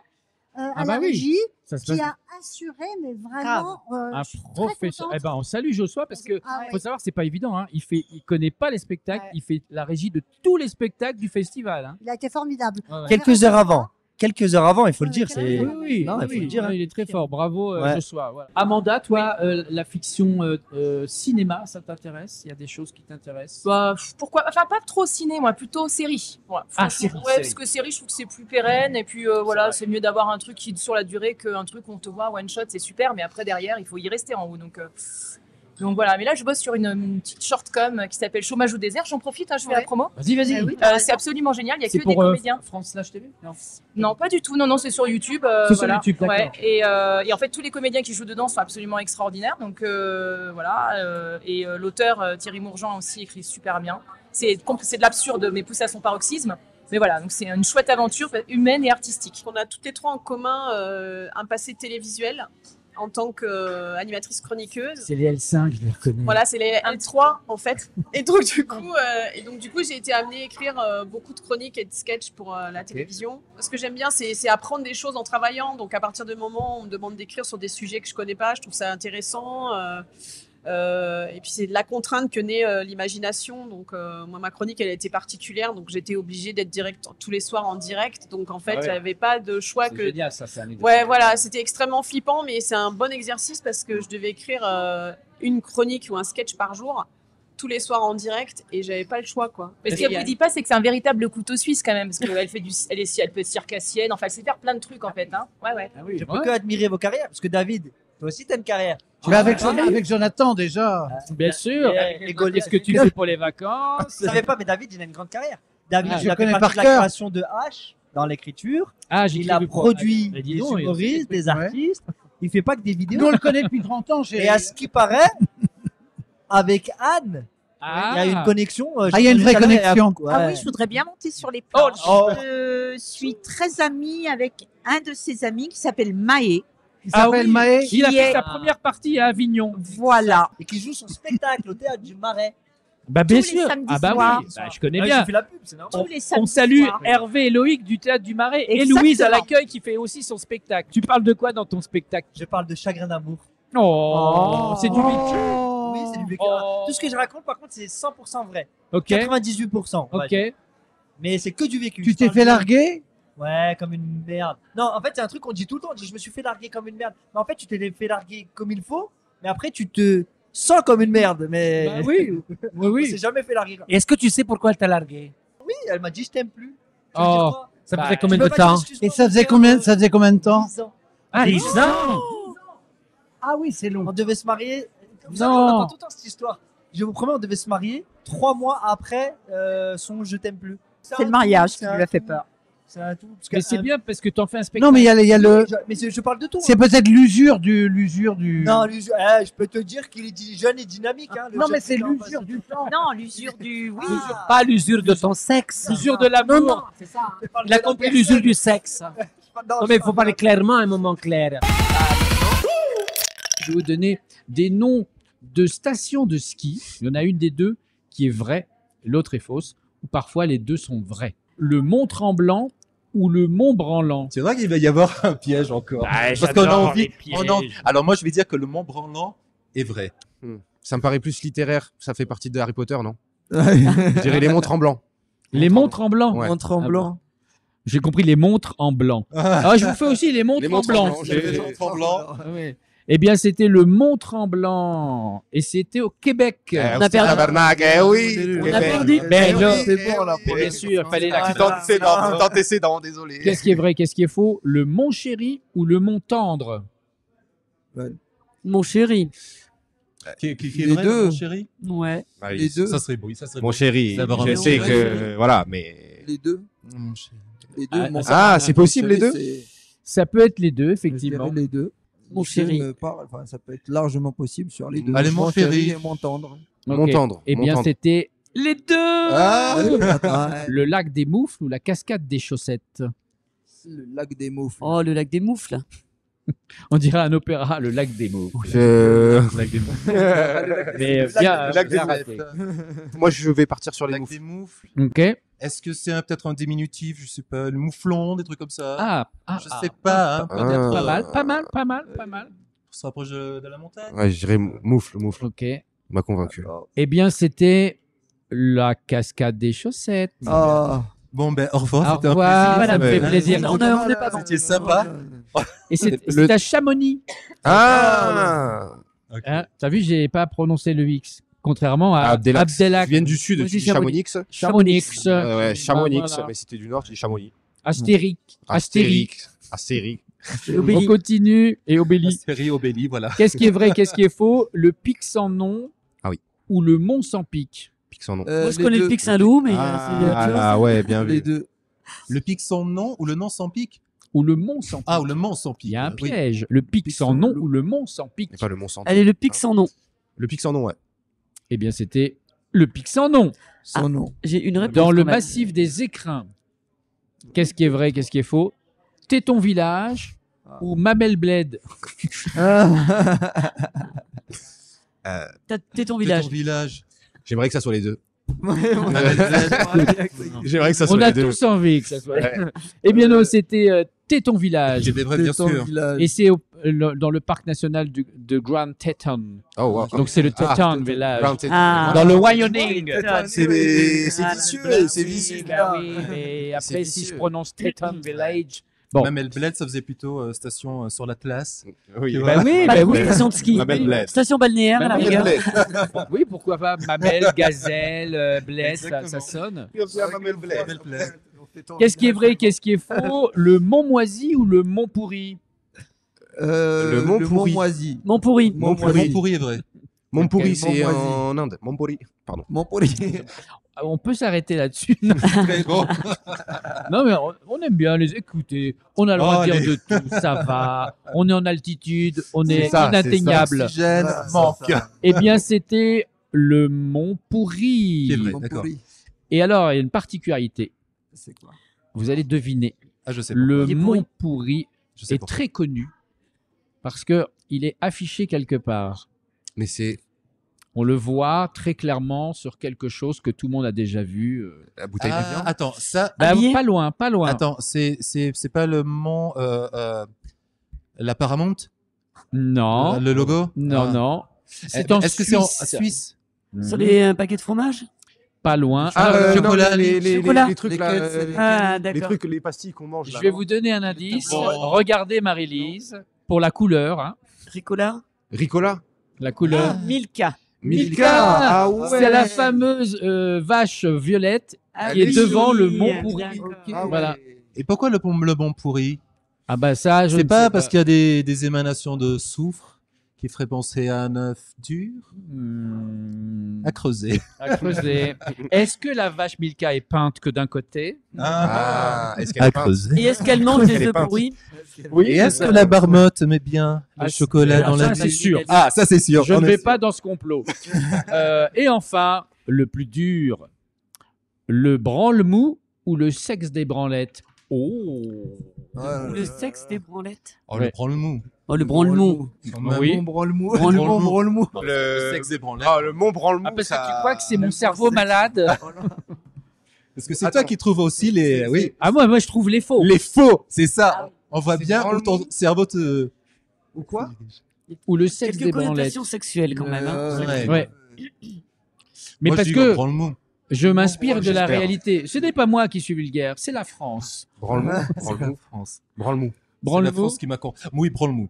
à la régie, qui a assuré, mais vraiment. Un je suis très professionnel. contente. Eh ben, on salue Joshua parce que faut savoir, c'est pas évident. Hein. Il connaît pas les spectacles. Il fait la régie de tous les spectacles du festival. Hein. Il a été formidable. Quelques heures avant. Quelques heures avant, il faut le dire. C'est... Oui, Non, il faut le dire. il est très fort. Bravo, Ouais. Joshua. Voilà. Amanda, toi, la fiction cinéma, ça t'intéresse? Il y a des choses qui t'intéressent? Bah, pourquoi? Enfin, pas trop ciné, moi, plutôt série. Ouais, Ah, franchement, série. parce que série, je trouve que c'est plus pérenne. Et puis voilà, c'est mieux d'avoir un truc qui sur la durée qu'un truc où on te voit one shot, c'est super. Mais après, derrière, il faut y rester en haut. Donc voilà, mais là je bosse sur une petite short-com qui s'appelle Chômage au désert. J'en profite, hein, je fais la promo. Vas-y. Oui, c'est absolument génial. Il y a C'est que des pour comédiens. France Slash TV? Non. Non, pas du tout. Non, c'est sur YouTube. C'est sur voilà. YouTube, d'accord. Ouais. Et en fait, tous les comédiens qui jouent dedans sont absolument extraordinaires. Donc voilà. Et l'auteur Thierry Mourgeant aussi écrit super bien. C'est de l'absurde, mais poussé à son paroxysme. Mais voilà, donc c'est une chouette aventure humaine et artistique. On a toutes les trois en commun un passé télévisuel en tant qu'animatrice chroniqueuse. C'est les L5, je les reconnais. Voilà, c'est les L3 en fait. Et donc du coup, j'ai été amenée à écrire beaucoup de chroniques et de sketchs pour la télévision. Ce que j'aime bien, c'est apprendre des choses en travaillant. Donc à partir du moment où on me demande d'écrire sur des sujets que je connais pas, je trouve ça intéressant. Et puis c'est de la contrainte que naît l'imagination. Donc moi, ma chronique, elle a été particulière, donc j'étais obligée d'être tous les soirs en direct. Donc en fait, j'avais pas de choix C'est que. génial, ça, c'est un exemple. Ouais, voilà, c'était extrêmement flippant, mais c'est un bon exercice parce que je devais écrire une chronique ou un sketch par jour, tous les soirs en direct, et j'avais pas le choix, quoi. Mais ce qu'elle vous dit pas, c'est que c'est un véritable couteau suisse quand même, parce qu'elle fait elle peut être circassienne, enfin, elle sait faire plein de trucs en fait. Hein. Ouais. Je peux que admirer vos carrières, parce que David, toi aussi t'as une carrière. Mais avec Jonathan déjà. Bien sûr. Et Qu'est-ce que tu fais pour les vacances? Je savais pas, mais David, il a une grande carrière. David, Ah, il je a fait connais partie par de la cœur. création de H dans l'écriture. Ah, il a produit des humoristes, des artistes. Il fait pas que des vidéos. Nous, on le connaît depuis 30 ans. Et à ce qui paraît, avec Anne, il y a une connexion. Il y a une vraie connexion. Ah oui, je voudrais bien monter sur les planches. Je suis très amie avec un de ses amis qui s'appelle Maë. Il s'appelle Maë. Il a fait sa première partie à Avignon. Voilà. Et qui joue son spectacle au théâtre du Marais. Bah bien Tous les sûr. samedis Ah bah soirs. oui, bah, je connais Ah, bien. j'ai fait la pub, c'est normal. Tous les On samedis salue soirs. Hervé et Loïc du Théâtre du Marais et Exactement. Louise à l'accueil qui fait aussi son spectacle. Tu parles de quoi dans ton spectacle? Je parle de Chagrin d'amour. Oh, c'est du vécu. Oui, c'est du vécu. Oh. Tout ce que je raconte, par contre, c'est 100% vrai. Ok. 98%. on va Ok. dire. Mais c'est que du vécu. Tu Je t'es parle fait de- larguer? Ouais, comme une merde. Non, en fait, c'est un truc qu'on dit tout le temps. On dit, je me suis fait larguer comme une merde. Mais en fait, tu t'es fait larguer comme il faut. Mais après, tu te sens comme une merde. Mais Bah oui. On s'est jamais fait larguer. Est-ce que tu sais pourquoi elle t'a largué? Oui, elle m'a dit, je t'aime plus. Oh, ça faisait combien de temps? Et ça faisait combien de temps? 10 ans. Ah, 10 ans? Ah oui, c'est long. On devait se marier. Vous Non. savez, on entend tout le temps cette histoire. Je vous promets, on devait se marier 3 mois après son Je t'aime plus. C'est le mariage qui lui a fait peur. C'est un tout. Parce Mais que c'est bien parce que t'en fais un spectacle. Non, mais il y a le. Mais je parle de tout. C'est hein. peut-être l'usure du. Non, je peux te dire qu'il est jeune et dynamique. Hein, le Non, mais jeune c'est qui est en l'usure face. du temps. Non, l'usure du. Oui. Pas l'usure de ton sexe. L'usure de l'amour. C'est ça. Il a compris l'usure du sexe. Non, mais il faut parler clairement, un moment clair. Je vais vous donner des noms de stations de ski. Il y en a une des deux qui est vraie, l'autre est fausse, ou parfois les deux sont vrais. Le Mont Tremblant ou le Mont Branlant. C'est vrai qu'il va y avoir un piège encore. Ah, Parce qu'on a j'adore envie. les pièges. Alors moi, je vais dire que le Mont Branlant est vrai. Ça me paraît plus littéraire. Ça fait partie de Harry Potter, non? Je dirais les monts tremblants. Les montres en blanc. Ouais. Montre en blanc. J'ai compris les montres en blanc. Ah, je vous fais aussi les montres Les en montres en blanc. blanc, j'ai- Les montres en blanc. Ah ouais. Eh bien, c'était le Mont Tremblant et c'était au Québec. On a perdu. Tabarnak, eh oui. On a Québec. perdu. Eh Ben oui, là, c'est bon, là, bien sûr, fallait la Antécédent, désolé. Qu'est-ce qui est vrai, qu'est-ce qui est faux? Le Mont Chéri ou le Mont Tendre? Mon chéri. Qui est Les vrai, deux. mon chéri? Ouais. Bah, Les deux. ça serait beau. Ça serait Mon beau. chéri, Ça va je vraiment. sais que voilà, mais Les deux. Les deux. Ah, mon ah, chéri, c'est possible, les deux c'est- Ça peut être les deux, je effectivement. dirais les deux. Mon Les deux chéri. me parlent, enfin, ça peut être largement possible sur les deux. Allez, mon chéri. et mon tendre. Ok. Mon tendre. Eh mon bien, tendre. c'était les deux. Ah, attends, Le lac des Moufles ou la cascade des Chaussettes? le lac des moufles. Oh, le lac des moufles. On dirait un opéra, le lac des Moufles. Je- Lac des Moufles. Mais bien, Lac des bien raté. Moi, je vais partir sur les Lac moufles. des moufles. Ok. Est-ce que c'est peut-être un diminutif, je sais pas, le mouflon, des trucs comme ça? Je sais Ah, pas, hein, peut-être. Pas mal. On se rapproche de la montagne. Ouais, je dirais moufle. Ok. Il m'a convaincu. Eh bien, c'était la cascade des chaussettes. Bon, ben, au revoir. Au revoir, ça me fait plaisir. On n'est pas C'était sympa. Et c'est à Chamonix. Ah Hein, t'as vu, j'ai pas prononcé le X. Contrairement à Abdelax. Abdelax. Ils viennent du sud, Moi, tu j'ai dis Chamonix. Chamonix. Ouais, Chamonix, Voilà. mais c'était du nord, tu dis Chamonix. Astérix. Astérix. On continue et Obéli. Astérix, Obéli, voilà. Qu'est-ce qui est vrai, qu'est-ce qui est faux? Le pic sans nom ou le mont sans pic? Pic sans nom. Moi, je connais le pic Saint-Loup, mais. tu vois, ouais, bien vu. Les deux. Le pic sans nom ou le nom sans pic? Ou le mont sans pic. Ah, ou le mont sans pic. Il y a un Oui. piège. Le pic sans nom ou le mont sans pic? Et pas le mont sans. Allez, le pic sans nom. Le pic sans nom, ouais. Eh bien, c'était le pic sans nom. Sans nom. J'ai une réponse. Dans le quand même. massif des Écrins. Qu'est-ce qui est vrai, qu'est-ce qui est faux? Téton Village ou Mamel Bled? T'es ton village. Village. J'aimerais que ça soit les deux. On J'aimerais que ça soit a les deux. tous envie que ça soit. Ouais. Eh bien non, c'était Téton Village. J'ai des vrais, bien Téton sûr. Village. Et c'est dans le parc national de Grand Teton. Oh, wow. Donc c'est le Teton Ah, Village. Grand Teton. Ah. Dans le Wyoming. C'est vicieux, c'est vicieux. Bah oui, mais après, C'est si je vicieux. prononce Teton Village. Bon. Mamel Bled, ça faisait plutôt station sur l'Atlas. Oui. Bah oui, bah oui. Station de ski. Mamel Bled. Station balnéaire, à la Mamel rigueur. Oui, pourquoi pas Mamel, Gazelle, Bled, ça sonne. Mamel Bled. Qu'est-ce qui est vrai, qu'est-ce qui est faux? Le Montmoisy ou le Montpourri? Le Montmoisy. Montpourri. Montpourri est vrai. Montpourri, c'est Montmoisy. en Inde. Montpourri, pardon. Montpourri. On peut s'arrêter là-dessus. Non, mais on aime bien les écouter. On a le droit de dire de tout. Ça va. On est en altitude. On est inatteignable. L'oxygène manque. Eh bien, c'était le Mont Pourri. Qui est vrai, d'accord. Et alors, il y a une particularité. C'est quoi? Vous allez deviner. Ah, je sais pas. Le Il est pourri. Mont Pourri Je sais est pourquoi. très connu parce que il est affiché quelque part. Mais c'est On le voit très clairement sur quelque chose que tout le monde a déjà vu. la bouteille de viande. Attends, ça. Bah, Habillé. pas loin, pas loin. Attends, c'est pas le mont la Paramount? Non. Le logo? Non, Ah. non. C'est en Est-ce que c'est en Suisse. Suisse? Sur les paquets de fromage. Pas loin. chocolat, chocolat. les trucs là, Ah, les d'accord. trucs, les pastilles qu'on mange là. Je vais non vous donner un indice. Bon. Regardez Marie-Lise pour la couleur. Hein. Ricola. Ricola. La couleur. Milka. Milka. Ah ouais. C'est la fameuse vache violette qui est devant le Mont Pourri. Ah ouais. Voilà. Et pourquoi le Mont Pourri? Ah bah ça, je C'est ne pas sais parce qu'il y a des émanations de soufre qui ferait penser à un œuf dur? À creuser. À creuser. Est-ce que la vache Milka est peinte que d'un côté? Est-ce qu'elle À est peinte creuser. Et est-ce qu'elle mange Elle des est œufs peinte. pourris? Oui. Et est-ce que la marmotte met bien le chocolat dans la c'est vie? sûr. Ah, ça c'est sûr. Je On ne est vais sûr. pas dans ce complot. Et enfin, le plus dur, le branle-mou ou le sexe des branlettes? Oh. Le sexe des branlettes. Oh, le branle-mou. Oh, le branle-mou. Oui. Branle-mou. Branle-mou. Branle-mou. Le sexe des branlettes. Ah, le Mont Branle-Mou. Ah, parce que ça- tu crois que c'est mon cerveau malade? Parce que c'est toi qui trouves aussi les. Oui. Ah, moi, je trouve les faux. Les faux, c'est ça. On voit C'est bien où branle-mou. ton cerveau te. Ou quoi? Ou le sexe des Quelques branlettes. connotations sexuelles quand même. hein. Ouais. Ouais. Mais Moi, parce je dis le que branle-mou. je m'inspire de la j'espère. réalité. Ce n'est pas moi qui suis vulgaire, c'est la France. Branle-mou. C'est la Branle-mou. France. Branle-mou. C'est la Branle-mou, France qui m'a con. Oui, branle-mou.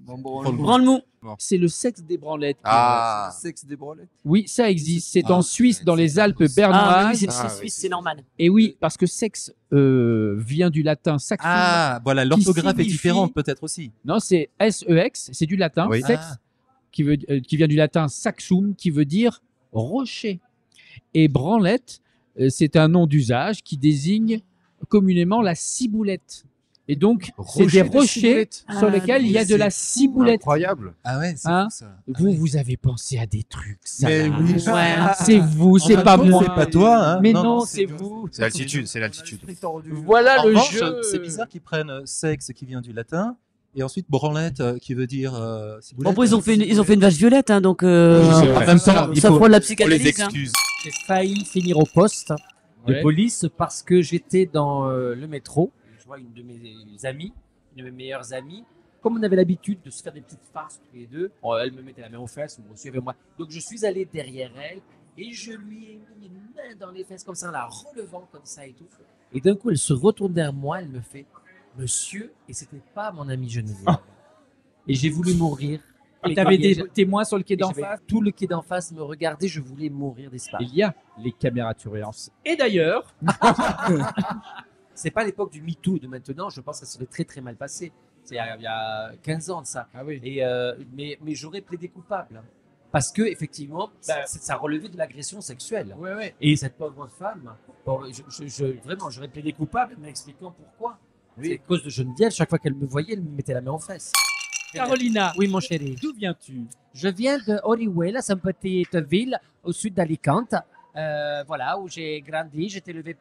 Branle-mou. c'est le sexe des branlettes. Ah. Sexe des branlettes. Oui, ça existe. C'est en Ah, Suisse, dans les Alpes Ah, mais oui, bernoises. c'est Ah, Suisse, oui. c'est normal. Et oui, parce que sexe vient du latin saxum. Ah, voilà, l'orthographe est signifie- différente peut-être aussi. Non, c'est S-E-X, c'est du latin. Oui. Sexe, Ah. qui vient du latin saxum, qui veut dire rocher. Et branlette, c'est un nom d'usage qui désigne communément la ciboulette. Et donc, c'est Rocher des de rochers ciboulette. sur lesquels il y a de la ciboulette. Incroyable. Ah ouais, c'est Hein fou, ça. Vous avez pensé à des trucs. Ça Mais va. oui. Ouais, c'est vous, c'est En pas même temps, moi. c'est pas toi, hein. Mais Non, non, non, c'est vous. C'est l'altitude, c'est l'altitude. Voilà En le revanche, jeu. c'est bizarre qu'ils prennent sexe qui vient du latin et ensuite branlette qui veut dire Bon, ciboulette. après, ils ont fait une vache violette, hein, donc. En même temps, il ça faut- prend de la on les psychanalyse. hein. excuse. J'ai failli finir au poste. de Ouais. police parce que j'étais dans le métro. Je vois une de mes amies, une de mes meilleures amies. Comme on avait l'habitude de se faire des petites farces tous les deux, elle me mettait la main aux fesses, moi aussi avec moi. Donc je suis allé derrière elle et je lui ai mis une main dans les fesses comme ça, en la relevant comme ça et tout. Et d'un coup, elle se retourne vers moi, elle me fait Monsieur, et c'était pas mon ami Geneviève. Et j'ai voulu mourir. Et t'avais des témoins sur le quai d'en j'avais face? Tout le quai d'en face me regardait, je voulais mourir d'espace. Il y a les caméras de surveillance. Et d'ailleurs, c'est pas l'époque du MeToo de maintenant, je pense que ça serait très très mal passé. C'est il y a 15 ans de ça. Et, mais j'aurais plaidé coupable. Parce que effectivement, ça relevait de l'agression sexuelle. Et cette pauvre femme, vraiment, j'aurais plaidé coupable, mais expliquant pourquoi. C'est à cause de Geneviève, chaque fois qu'elle me voyait, elle me mettait la main aux fesses. Carolina, oui mon chéri. D'où viens-tu? Je viens de Orihuela, c'est une petite ville au sud d'Alicante. Voilà, où j'ai grandi. J'étais élevé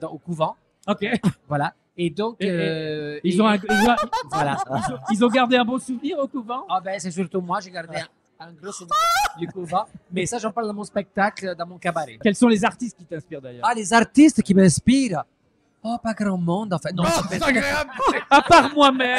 au couvent. Ok. Voilà. Et donc, ils ont gardé un bon souvenir au couvent? Ah ben, c'est surtout moi, j'ai gardé un gros souvenir du couvent. Mais ça, j'en parle dans mon spectacle, dans mon cabaret. Quels sont les artistes qui t'inspirent d'ailleurs? Ah, les artistes qui m'inspirent? Oh, pas grand monde en fait. Non, c'est agréable. À part moi-même.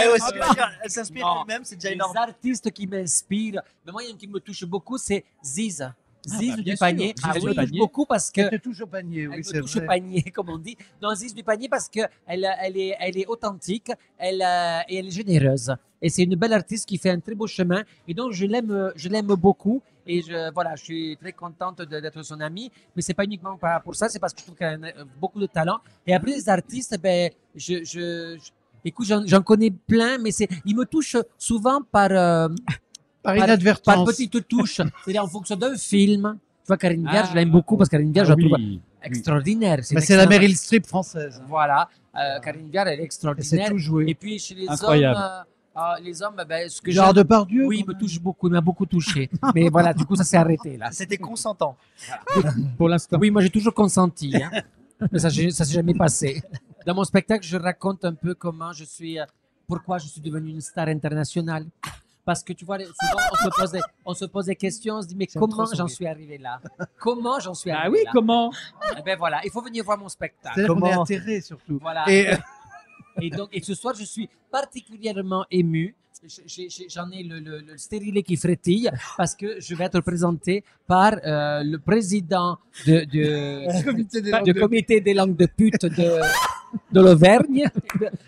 Elle s'inspire elle-même, c'est déjà énorme. Les artistes qui m'inspirent, mais moi, il y en a qui me touche beaucoup, c'est Ziz. Ziz du panier. Elle me touche beaucoup parce que. Elle te touche au panier, oui, c'est vrai. Elle me touche au panier, comme on dit. Non, Ziz du panier parce que elle est authentique, et elle est généreuse. Et c'est une belle artiste qui fait un très beau chemin. Et donc, je l'aime beaucoup. Et voilà, je suis très contente d'être son amie. Mais c'est pas uniquement pour ça, c'est parce que je trouve qu'elle a beaucoup de talent. Et après, les artistes, ben, écoute, j'en connais plein, mais ils me touchent souvent par inadvertance. Par petites touches. C'est-à-dire en fonction d'un film. Tu vois, Karine Viard, je l'aime beaucoup parce que Karine Viard, je la trouve extraordinaire. C'est la Meryl Streep française. Voilà. Karine Viard, elle est extraordinaire. Elle sait tout jouer. Et puis chez les Incroyable. hommes, ben, ce que Gérard j'aime- Depardieu, Oui, il me touche beaucoup, il m'a beaucoup touché. Mais voilà, du coup, ça s'est arrêté là. C'était consentant. Pour l'instant. Oui, moi j'ai toujours consenti. Hein. Mais ça s'est jamais passé. Dans mon spectacle, je raconte un peu pourquoi je suis devenu une star internationale. Parce que tu vois, souvent on se pose des questions, on se dit mais comment j'en suis arrivé là? Comment j'en suis arrivé là? Ah oui, comment? Eh ben voilà, il faut venir voir mon spectacle. C'est-à-dire qu'on est atterré surtout. Voilà. Et ce soir, je suis particulièrement ému. J'en ai le stérilet qui frétille parce que je vais être présenté par le président du comité des langues de pute de l'Auvergne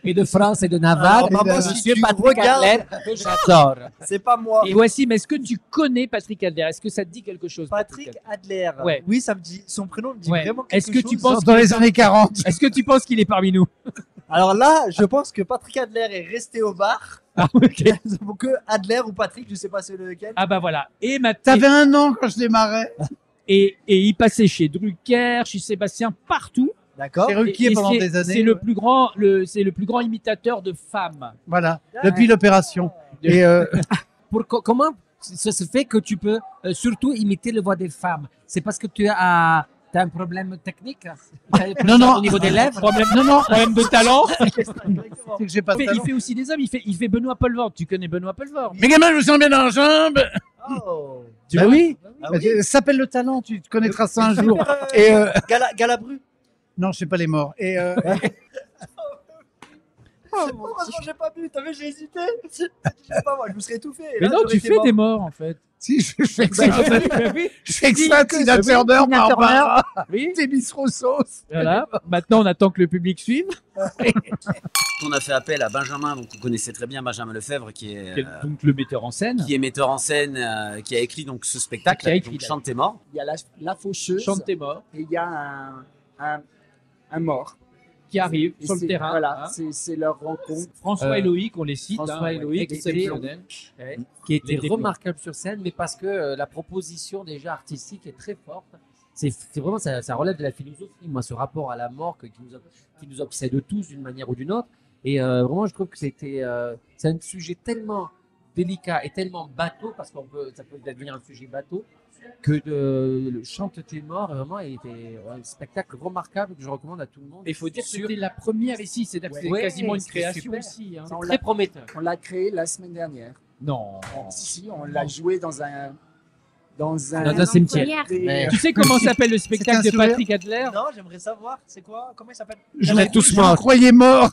et de France et de Navarre. Alors, maman, si Monsieur tu Patrick regardes- Adler, que j'adore. C'est pas moi. Et voici, mais est-ce que tu connais Patrick Adler? Est-ce que ça te dit quelque chose? Patrick Adler. Ouais. Oui, ça me dit. Son prénom me dit Ouais. vraiment quelque Est-ce que chose. tu penses Dans qu'il les est- années 40. Est-ce que tu penses qu'il est parmi nous? Alors là, je pense que Patrick Adler est resté au bar. Ah, ok. Donc Adler ou Patrick, je sais pas c'est lequel. Ah bah voilà. Et T'avais 1 an quand je démarrais. Et il passait chez Drucker, chez Sébastien, partout. D'accord. Chez Ruquier Et pendant c'est- des années. C'est le plus grand imitateur de femmes. Voilà, depuis l'opération. Et Comment ça se fait que tu peux surtout imiter la voix des femmes? C'est parce que tu as un problème technique? Non. Au niveau des lèvres? Problème de talent. c'est que j'ai pas de Il talent. fait aussi des hommes. Il fait Benoît Poelvoorde. Tu connais Benoît Poelvoorde? Mais gamin, je me sens bien dans la jambe. Oh. Tu vois, oui. Ah oui. Ça s'appelle le talent. Tu connaîtras ça un jour. Et Galabru. non, je sais pas les morts. Et Heureusement, j'ai pas bu. T'as vu, j'ai hésité. Je sais pas moi, je me serais étouffé. Et Mais là, non, j'aurais tu été fais mort. des morts en fait. si je fais que Bah, ça, oui. je fais que ça, Tina Turner, Barbara, Oui. Demis Roussos. Voilà. Maintenant, on attend que le public suive. On a fait appel à Benjamin, donc vous connaissez très bien Benjamin Lefebvre, qui est Donc le metteur en scène. qui est metteur en scène, qui a écrit donc ce spectacle, Qui a écrit, donc d'ailleurs. Chante tes morts. Il y a la faucheuse Chante tes morts et il y a un mort. qui arrive Et sur le c'est- terrain. Voilà, hein. c'est leur rencontre. François et Loïc, on les cite. François et Loïc, exceptionnel. qui était Les déplomb. remarquable sur scène, mais parce que la proposition déjà artistique est très forte. C'est vraiment, ça relève de la philosophie, moi, ce rapport à la mort qui nous obsède tous d'une manière ou d'une autre. Et vraiment, je trouve que c'est un sujet tellement délicat et tellement bateau, parce ça peut devenir un sujet bateau, que le Chante tes morts, vraiment, était un spectacle remarquable que je recommande à tout le monde. Il faut dire que c'était la première ici, c'est-à-dire que c'est Ouais, quasiment une c'était création super. aussi. hein. C'est très prometteur. On l'a créé la semaine dernière. Non. Si, on l'a joué dans un dans un cimetière. Et- Tu sais comment s'appelle le spectacle de Patrick Adler? Non, j'aimerais savoir, c'est quoi? Comment il s'appelle? Je vous croyais mort.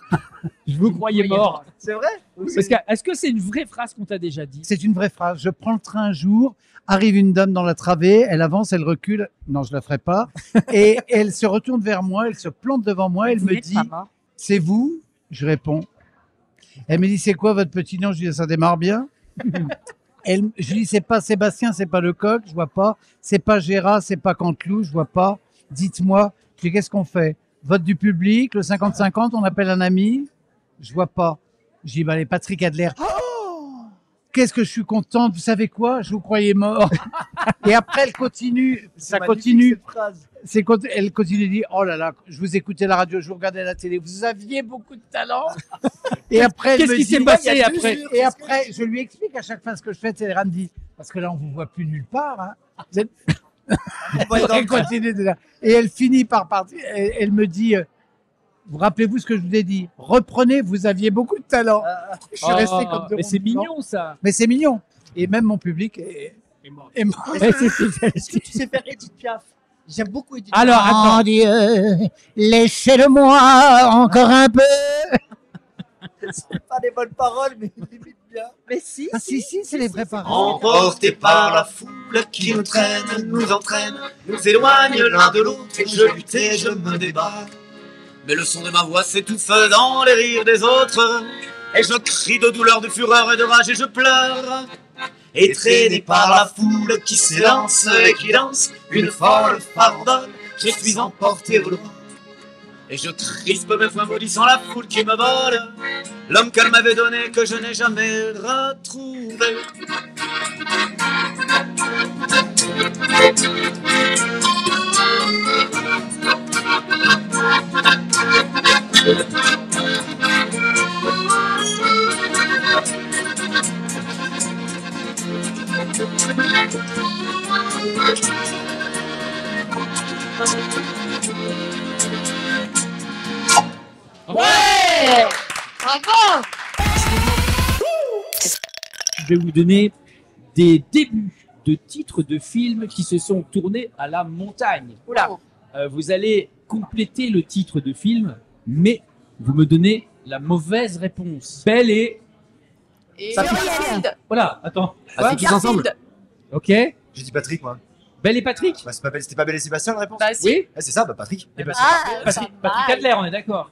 Je vous croyais mort. C'est vrai? Parce que, est-ce que c'est une vraie phrase qu'on t'a déjà dit? C'est une vraie phrase. Je prends le train un jour, arrive une dame dans la travée, elle avance, elle recule. Non, je la ferai pas. Et elle se retourne vers moi, elle se plante devant moi, elle me dit, c'est vous? Je réponds. Elle me dit, c'est quoi votre petit nom? Je lui dis, ça démarre bien. Je lui dis, c'est pas Sébastien, c'est pas Lecoq, je vois pas. C'est pas Gérard, c'est pas Canteloup, je vois pas. Dites-moi. Je dis, qu'est-ce qu'on fait? Vote du public, le 50-50, on appelle un ami? Je vois pas. Je dis, bah, les Patrick Adler. Qu'est-ce que je suis contente. Vous savez quoi? Je vous croyais mort. Et après, elle continue. Ça continue. Elle continue de dire, oh là là, je vous écoutais à la radio, je vous regardais à la télé. Vous aviez beaucoup de talent. Et après, elle Qu'est-ce me qui dit, s'est passé après? Et après, je lui explique à chaque fois ce que je fais. Elle me dit, parce que là, on vous voit plus nulle part. Hein. Vous êtes- elle continue de dire. Et elle finit par partir. Elle me dit, vous rappelez-vous ce que je vous ai dit? Reprenez, vous aviez beaucoup de talent. Je suis resté comme deux mais ronds c'est de blanc. mignon ça. Mais c'est mignon. Et même mon public est mort. Est-ce que tu sais faire Edith Piaf? J'aime beaucoup Edith Piaf. Alors, attends. Mon Dieu, laissez-le-moi encore un peu. C'est pas des bonnes paroles, mais limite bien. Mais si. Ah, si, c'est les vraies paroles. Emportés par la foule qui nous traîne, nous entraîne, nous éloigne l'un de l'autre. Je lutte et je me débat. Mais le son de ma voix s'étouffe dans les rires des autres. Et je crie de douleur, de fureur et de rage et je pleure. Et traîné par la foule qui s'élance et qui danse une folle farandole, je suis emporté au loin. Et je crispe mes poings maudissant la foule qui me vole l'homme qu'elle m'avait donné que je n'ai jamais retrouvé. Ouais. Bravo. Je vais vous donner des débuts de titres de films qui se sont tournés à la montagne. Oula. Vous allez compléter le titre de film, mais vous me donnez la mauvaise réponse. Belle et... Ça fait Garfield. Voilà, attends. Ah, c'est tous ensemble. Ok. J'ai dit Patrick, moi. Belle et Patrick. Bah, c'était pas Belle et Sébastien la réponse? Bah, si. Oui. Ah, c'est ça, bah Patrick. Eh ben, Ah, c'est Patrick Adler, on est d'accord.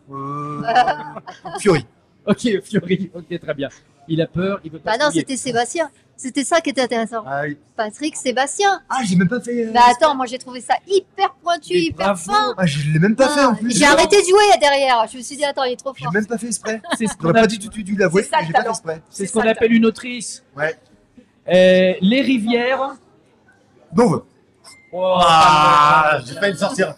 Fiori. Ok, Fiori. Ok, très bien. Il a peur, il veut pas. Bah non, fouiller. c'était Sébastien. C'était ça qui était intéressant. Ah oui. Patrick Sébastien. Ah, j'ai même pas fait. Bah attends, moi j'ai trouvé ça hyper pointu, hyper fin. Ah, je l'ai même pas fait en plus. J'ai arrêté de jouer derrière. Je me suis dit, attends, il est trop J'ai fort. même pas fait exprès. C'est ce qu'on J'aurais pas appelle- dû l'avouer, C'est ça, mais j'ai le pas fait talent. exprès. C'est ce qu'on appelle une autrice. Ouais. Les rivières. Dauve. Oh, Ah, j'ai failli le sortir.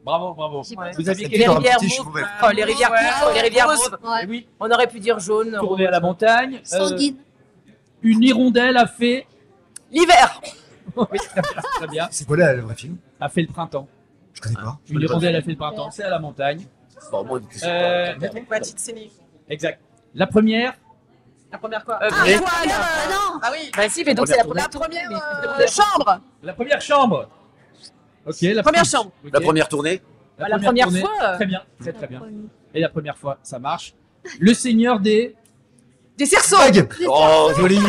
Bravo, bravo. Ouais. Vous aviez Les quel rivières petit mauves. cheveu. Oh, les rivières mauves, les rivières mauves. Ouais. Oui. On aurait pu dire jaune. Tourné à la montagne. Sanguine. Une hirondelle a fait. L'hiver. Oui, très bien. C'est quoi là le vrai film? A fait le printemps. Je connais pas. Une hirondelle a fait le printemps. C'est à la montagne. Bon, moi, Mathilde Séné. Exact. La première. La première quoi? oui. non. Ah oui. Bah si, mais donc c'est la première. La première chambre. La première chambre. Ok. La Première chambre. Ok. La première tournée. La première tournée. fois. Très bien, très très bien. Et la première fois, ça marche. Le Seigneur des. Des cerceaux. Oh, joli.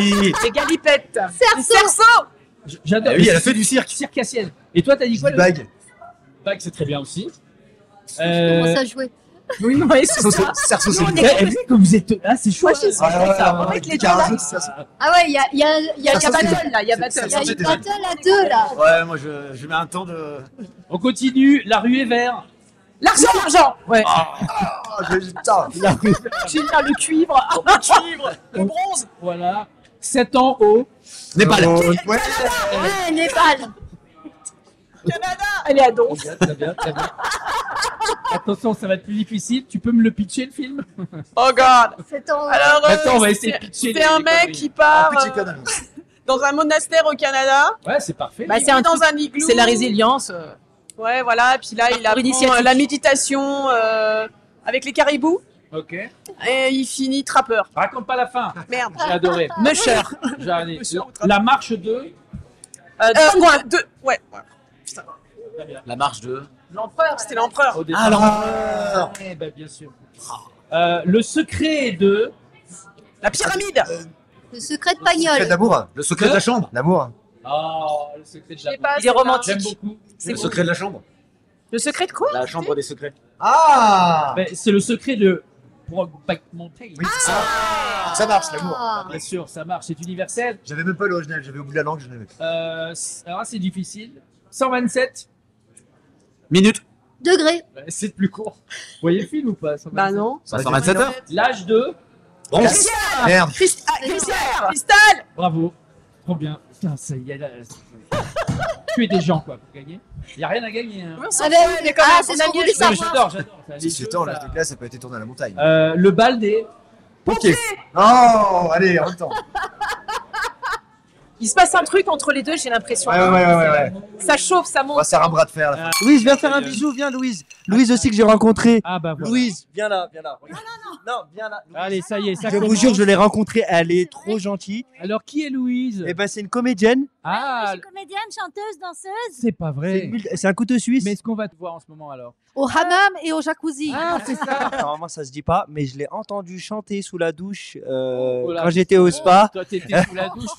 Des galipettes. Des cerceaux. J'adore. Ah oui, elle a fait du cirque. Circassienne. Et toi, t'as dit quoi? Bague. Bague, c'est très bien aussi. Je commence à jouer. Oui, non, mais c'est ça. Cerceau, c'est Eh, vu que vous êtes. Ah, c'est chaud. Moi, je suis Ah, Avec les deux là. Ah ouais, il y a Il y a Ça, c'est- battle là, il y a battle. il y a une battle à deux là. Ouais, moi je mets un temps de. On continue. La rue est verte. L'argent, l'argent. Ouais. Putain. J'aime bien le cuivre. Le cuivre. Le bronze. Voilà. 7 ans au. Népal. Ouais. Ouais, Népal. Canada. Elle est à Donf. Très bien, très bien. Attention, ça va être plus difficile. Tu peux me le pitcher le film? Oh god. C'est en... Alors, Attends, on va essayer de pitcher. c'est un mec qui part dans un monastère au Canada. Ouais, c'est parfait. Bah, Il vit dans un igloo. C'est la résilience. Ouais, voilà. Puis là, il apprend initiatique. la méditation avec les caribous. Ok. Et il finit trappeur. Raconte pas la fin. Merde. J'ai adoré. Musher. J'ai adoré. La marche de. Ouais. Putain. La marche de. L'empereur, c'était l'empereur. Au départ. l'empereur. Eh ben, bien sûr. Le secret de. La pyramide. Le secret de Pagnol. L'amour. Le secret de la chambre. L'amour. Oh, le secret de Je l'ai la pas, Il est romantique. J'aime beaucoup. Le secret de la chambre. Le secret de quoi? La chambre des secrets. Ah. Ben, c'est le secret de Brokeback Mountain. Oui, ça marche, l'amour. Bien sûr, ça marche, c'est universel. J'avais même pas l'original, j'avais au bout de la langue, je l'avais. Alors c'est difficile. 127 minutes. Degrés. C'est plus court. Vous voyez le film ou pas? 127. Bah non. 127 heures. L'âge de. Merde. Cristal. Bravo. Trop bien. Putain, ça y est là. Tuer des gens quoi pour gagner. Il y a rien à gagner. Hein. Oui, on s'en fout, mais quand même, c'est on ce a qu'on mieux voulait joué. savoir. J'adore. Ça, les 18 jeux, ans, ça- l'âge de glace, ça peut être tourné à la montagne. Le bal des. Ok. Oh, allez, en même temps. Il se passe un truc entre les deux, j'ai l'impression. Ouais. Ça chauffe, ça On va monte. se faire un bras de fer là. Louise, viens faire un bisou, viens Louise. Louise aussi que j'ai rencontrée. Ah bah voilà. Louise, viens là, viens là. Non, viens là. Allez, ça y est, ça Je vous commence. jure, je l'ai rencontrée, elle est trop gentille. Alors qui est Louise? Eh ben, c'est une comédienne. Ah, Comédienne, chanteuse, danseuse. c'est pas vrai. C'est un couteau suisse. Mais est-ce qu'on va te voir en ce moment alors? Au hammam et au jacuzzi. Ah, c'est ça. Normalement, ça se dit pas, mais je l'ai entendu chanter sous la douche là, quand j'étais au spa. Toi, t'étais sous la douche.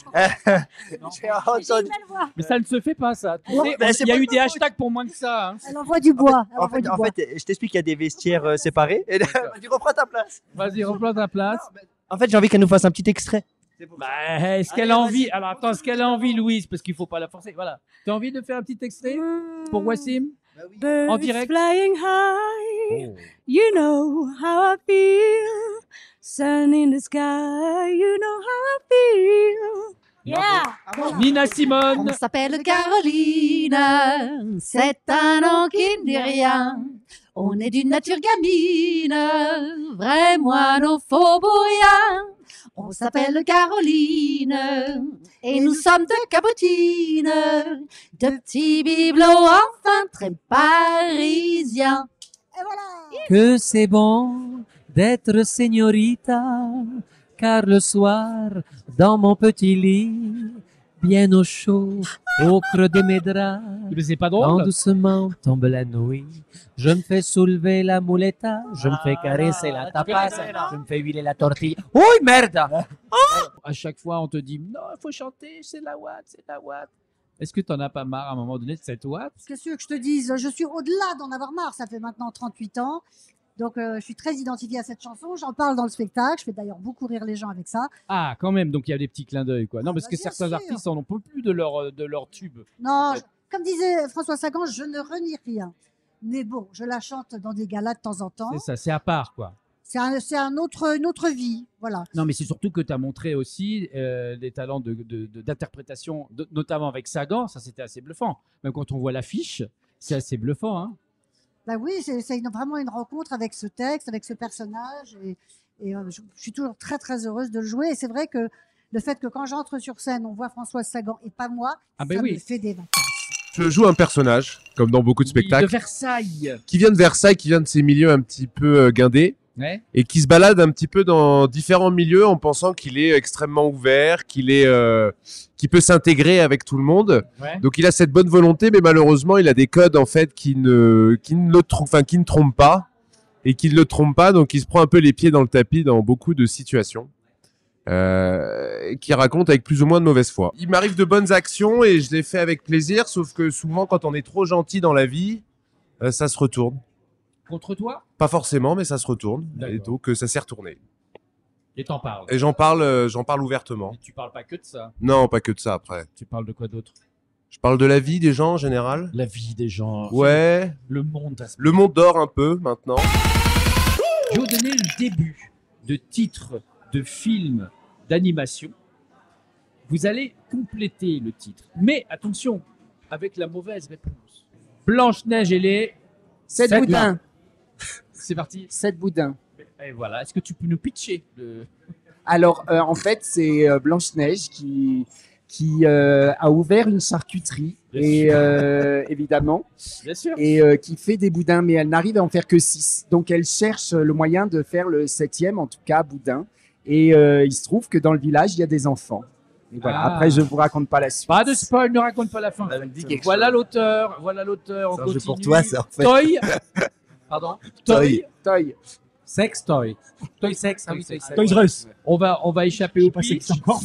Non. J'ai entendu. Mais ça ne se fait pas, ça. Tu Ouais, sais, bah, c'est il y a pas eu de des ma hashtags pour moins que ça. Hein. Elle envoie du bois. Elle En envoie fait, du en bois. fait, je t'explique qu'il y a des vestiaires séparés. Et vas-y, reprends ta place. Vas-y, reprends ta place. En fait, j'ai envie qu'elle nous fasse un petit extrait. Bah, est-ce qu'elle a envie? Alors attends, est-ce qu'elle a envie, Louise? Parce qu'il faut pas la forcer. Voilà. Tu as envie de faire un petit extrait pour Wassim? En direct. Flying high, you know how I feel. Sun in the sky, you know how I feel. Yeah. Nina Simone. On s'appelle Caroline, c'est un nom qui ne dit rien. On est d'une nature gamine, vrai moine au faubourien. On s'appelle Caroline et nous sommes de cabotines, de petits bibelots enfin très parisiens. Que c'est bon d'être señorita, car le soir, dans mon petit lit, bien au chaud, au creux de mes draps, mais c'est pas drôle. Quand doucement tombe la nuit, je me fais soulever la muleta, je me fais caresser la tapasse, je me fais huiler la tortille. Oui, merde. À chaque fois, on te dit, non, il faut chanter, c'est la Watt, c'est la Watt. Est-ce que tu n'en as pas marre à un moment donné de cette Watt? Qu'est-ce que je te dise? Je suis au-delà d'en avoir marre. Ça fait maintenant 38 ans. Donc, je suis très identifiée à cette chanson. J'en parle dans le spectacle. Je fais d'ailleurs beaucoup rire les gens avec ça. Ah, quand même, donc il y a des petits clins d'œil, quoi. Non, parce que bien certains sûr. artistes en ont peu plus de leur tube. Non, comme disait François Sagan, je ne renie rien. Mais bon, je la chante dans des galas de temps en temps. C'est ça, c'est à part, quoi. C'est une autre vie. Voilà. Non, mais c'est surtout que tu as montré aussi des talents d'interprétation, notamment avec Sagan. Ça, c'était assez bluffant. Même quand on voit l'affiche, c'est assez bluffant. Hein. Bah oui, c'est vraiment une rencontre avec ce texte, avec ce personnage. Et je suis toujours très, très heureuse de le jouer. Et c'est vrai que le fait que quand j'entre sur scène, on voit François Sagan et pas moi, Ah ben ça oui. me fait des vacances. Je joue un personnage, comme dans beaucoup de spectacles. De Versailles. Qui vient de Versailles, qui vient de ces milieux un petit peu guindés. Ouais. Et qui se balade un petit peu dans différents milieux en pensant qu'il est extrêmement ouvert, qu'il peut s'intégrer avec tout le monde. Ouais. Donc il a cette bonne volonté, mais malheureusement il a des codes en fait qui ne trompent pas et qui ne le trompent pas. Donc il se prend un peu les pieds dans le tapis dans beaucoup de situations. Qui raconte avec plus ou moins de mauvaise foi. Il m'arrive de bonnes actions et je les fais avec plaisir, sauf que souvent quand on est trop gentil dans la vie, ça se retourne. Contre toi? Pas forcément, mais ça se retourne. D'accord. Et donc ça s'est retourné. Et t'en parles. Et j'en parle ouvertement. Et tu parles pas que de ça. Non, pas que de ça après. Tu parles de quoi d'autre? Je parle de la vie des gens en général. La vie des gens. Ouais. Le monde. Le monde dort un peu maintenant. Je vais vous donner le début de titres de films d'animation. Vous allez compléter le titre. Mais attention, avec la mauvaise réponse. Blanche-Neige et les... 7 boudins. C'est parti. 7 boudins. Et voilà. Est-ce que tu peux nous pitcher Alors, en fait, c'est Blanche-Neige qui a ouvert une charcuterie, et évidemment, Bien sûr. et qui fait des boudins, mais elle n'arrive à en faire que 6. Donc, elle cherche le moyen de faire le 7e, en tout cas, boudin. Et il se trouve que dans le village, il y a des enfants. Et voilà. Ah. Après, je vous raconte pas la suite. Pas de spoil, ne raconte pas la fin. Voilà l'auteur, on C'est un jeu continue. pour toi, ça, en fait. Toy. Pardon. Toy. Toy. Sex toy. Toy sex. Ah oui, toy sex. Toys R Us. On va échapper au pitch. C'est quoi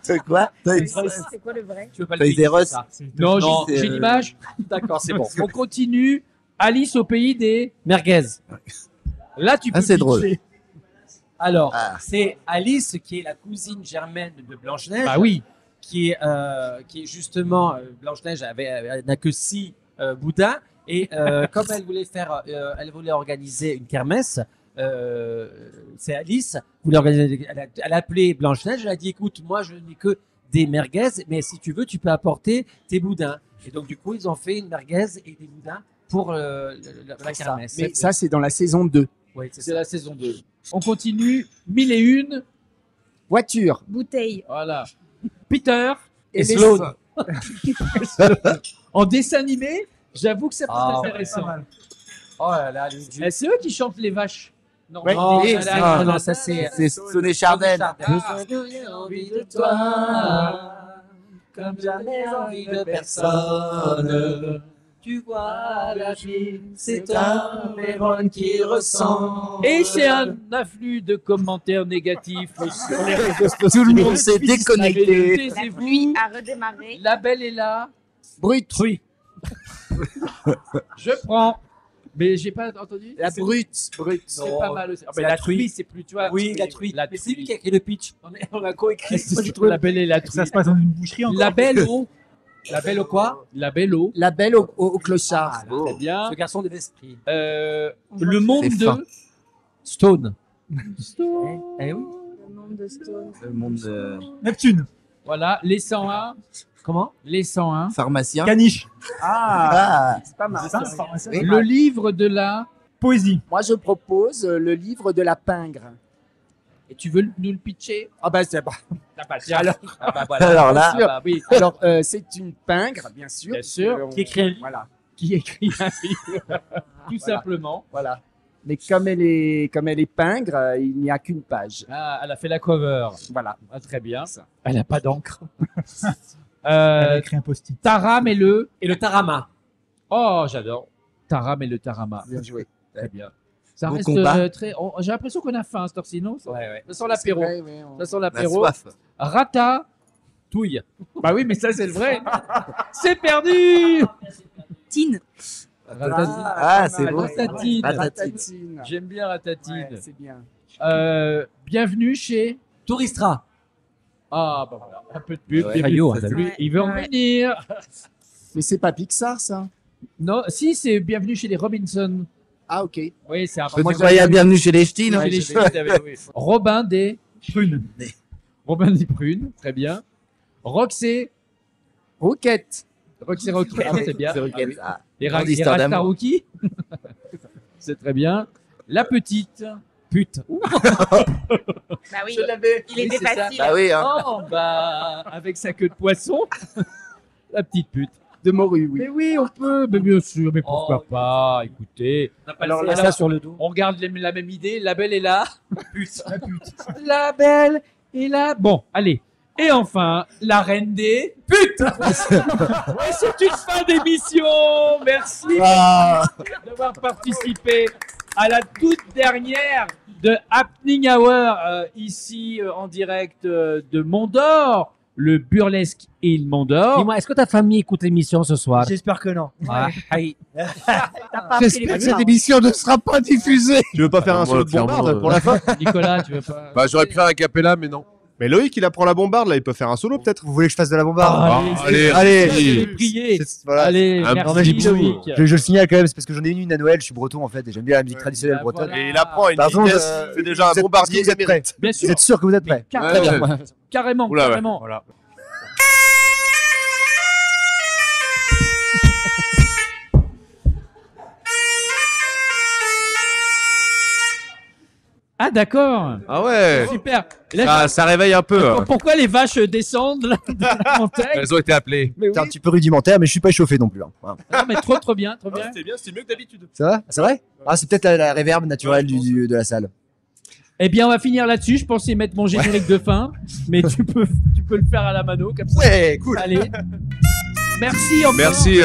C'est quoi le vrai? Tu veux pas le Toys pitch, R Us. ça Non, Non, j'ai c'est, l'image. D'accord, c'est bon. On continue. Alice au pays des Merguez. Là, tu peux Ah, c'est pitcher. drôle. Alors, Ah. c'est Alice qui est la cousine germaine de Blanche-Neige. Bah oui. Qui est justement, Blanche-Neige n'a que 6 boudins. Et comme elle voulait organiser une kermesse, c'est Alice, elle a appelé Blanche-Neige, elle a dit écoute, moi je n'ai que des merguez, mais si tu veux, tu peux apporter tes boudins. Et donc du coup, ils ont fait une merguez et des boudins pour la kermesse. Mais ça, c'est dans la saison 2. Oui, C'est la saison 2. On continue. 1001 Voiture. Bouteille. Voilà. Peter Et et les- Sloane. En dessin animé, j'avoue que c'est pas intéressant. Oh là là, Eh, c'est eux qui chantent les vaches. Non, Ouais. non, Et- non, ça c'est Sonné Chardin. J'ai envie de toi, comme jamais envie de personne. Tu vois, la vie, c'est un Véron qui ressent. Et c'est un afflux de commentaires négatifs sur les réseaux sociaux. Tout le monde s'est déconnecté. La pluie a redémarré. La belle est là. Brut. Oui. Je prends. Mais j'ai pas entendu. La brute. Brute. C'est pas mal aussi. Ah, C'est mais la la truie, truie. c'est plus, tu vois. Oui, la truie. La Mais c'est lui qui a écrit le pitch. On a coécrit. Moi, j'ai trouvé la belle et la truie. Ça se passe dans une boucherie encore. La belle au. La belle au quoi? La belle au. La belle au clochard. Très bien. Ce garçon de l'esprit. Le monde C'est fin. de. Stone. Stone. Eh oui. Le monde de Stone. Le monde de Neptune. Voilà, les 101. Comment? Les 101. pharmacien. Caniche. Ah, c'est pas mal. C'est ça, le pharmacien. Oui. Le livre de la. Poésie. Moi, je propose le livre de la pingre. Et tu veux nous le pitcher? Ah bah c'est pas. Alors, ah bah voilà. Alors là, Bien sûr. Ah bah oui. Alors, c'est une pingre, bien sûr. Bien sûr. puisque on- Qui écrit un livre. Voilà. Qui écrit un livre. Tout simplement. Voilà. Mais comme elle est pingre, il n'y a qu'une page. Ah, elle a fait la cover. Voilà. Ah, très bien. Elle n'a pas d'encre. Elle a écrit un post-it. Taram et le. Et le Tarama. Oh, j'adore. Taram et le Tarama. Bien joué. Très bien. Ça Beau reste combat. très. J'ai l'impression qu'on a faim, à cette heure-ci, non? Ouais. Ça sent l'apéro. C'est vrai, ouais, on- Ça sent la l'apéro. soif. Rata. Touille. Bah oui, mais ça, c'est le vrai. C'est perdu. Tine. Ah, c'est beau. Ratatine. Ratatine. J'aime bien Ratatine. Ouais, c'est bien. Bienvenue chez. Touristra. Ah, bah voilà. Un peu de pub. Ouais. bienvenue. Caillot, Lui, il veut en venir. Mais c'est pas Pixar, ça? Non, si, c'est bienvenue chez les Robinson. Ah, ok. Oui, c'est un Moi, je croyais à bienvenue chez les Ch'tis, non? Chez les Ch'tis, oui. Robin des Prunes. Robin des Prunes, très bien. Roxy. Roquette. Roxy Roquette, c'est bien. C'est Roquette. Ah oui. Ah. Et Grande histoire d'amour. Rastarouki. C'est très bien. La petite. Pute. Bah oui. Je l'avais. Il était Oui, c'est ça. facile. Bah oui, hein. Oh, bah, avec sa queue de poisson. La petite pute. De morue, oui. Mais oui, on peut. Mais bien sûr, mais pourquoi pas. Écoutez. Alors là, ça sur le dos. On garde la même idée. La belle est là. Pute. La pute. La belle est là. Bon, allez. Et enfin, la reine des putes. Et c'est une fin d'émission. Merci d'avoir participé à la toute dernière de Happening Hour ici en direct de Mont-d'Or, le burlesque île Mont-d'or. Dis-moi, est-ce que ta famille écoute l'émission ce soir? J'espère que non. Ah, aïe. J'espère que cette émission ne sera pas diffusée. Tu veux pas faire un Moi, solo de clairement, bombarde pour la fin? Nicolas, tu veux pas? Bah, j'aurais pu faire un cappella, mais non. Mais Loïc, il apprend la bombarde, là, il peut faire un solo peut-être. Vous voulez que je fasse de la bombarde? Allez, Allez, priez. Voilà. Allez, Un merci petit bout. Loïc. Je le signale quand même, c'est parce que j'en ai une à Noël, je suis breton en fait, et j'aime bien la musique traditionnelle bah bretonne. voilà. Et il apprend une Pardon, vitesse, c'est déjà un vous êtes- bombardier vous êtes prêts? émérite. Bien sûr. Vous êtes sûr que vous êtes prêts? Carrément. Très bien. Carrément, Oula, ouais. carrément. Voilà. Ah d'accord. Ah ouais. Super. Et là, Ça réveille un peu. pourquoi les vaches descendent là, de la montagne? Elles ont été appelées. Mais oui. C'est un petit peu rudimentaire, mais je suis pas échauffé non plus. Hein. Voilà. Non, mais trop bien, trop bien. C'était bien, c'était mieux que d'habitude. Ça va? C'est vrai? Ah, c'est peut-être la réverb naturelle de la salle. Eh bien, on va finir là-dessus. Je pensais mettre mon générique de fin, mais tu peux le faire à la mano comme ça. Ouais, cool. Allez. Merci encore. Merci.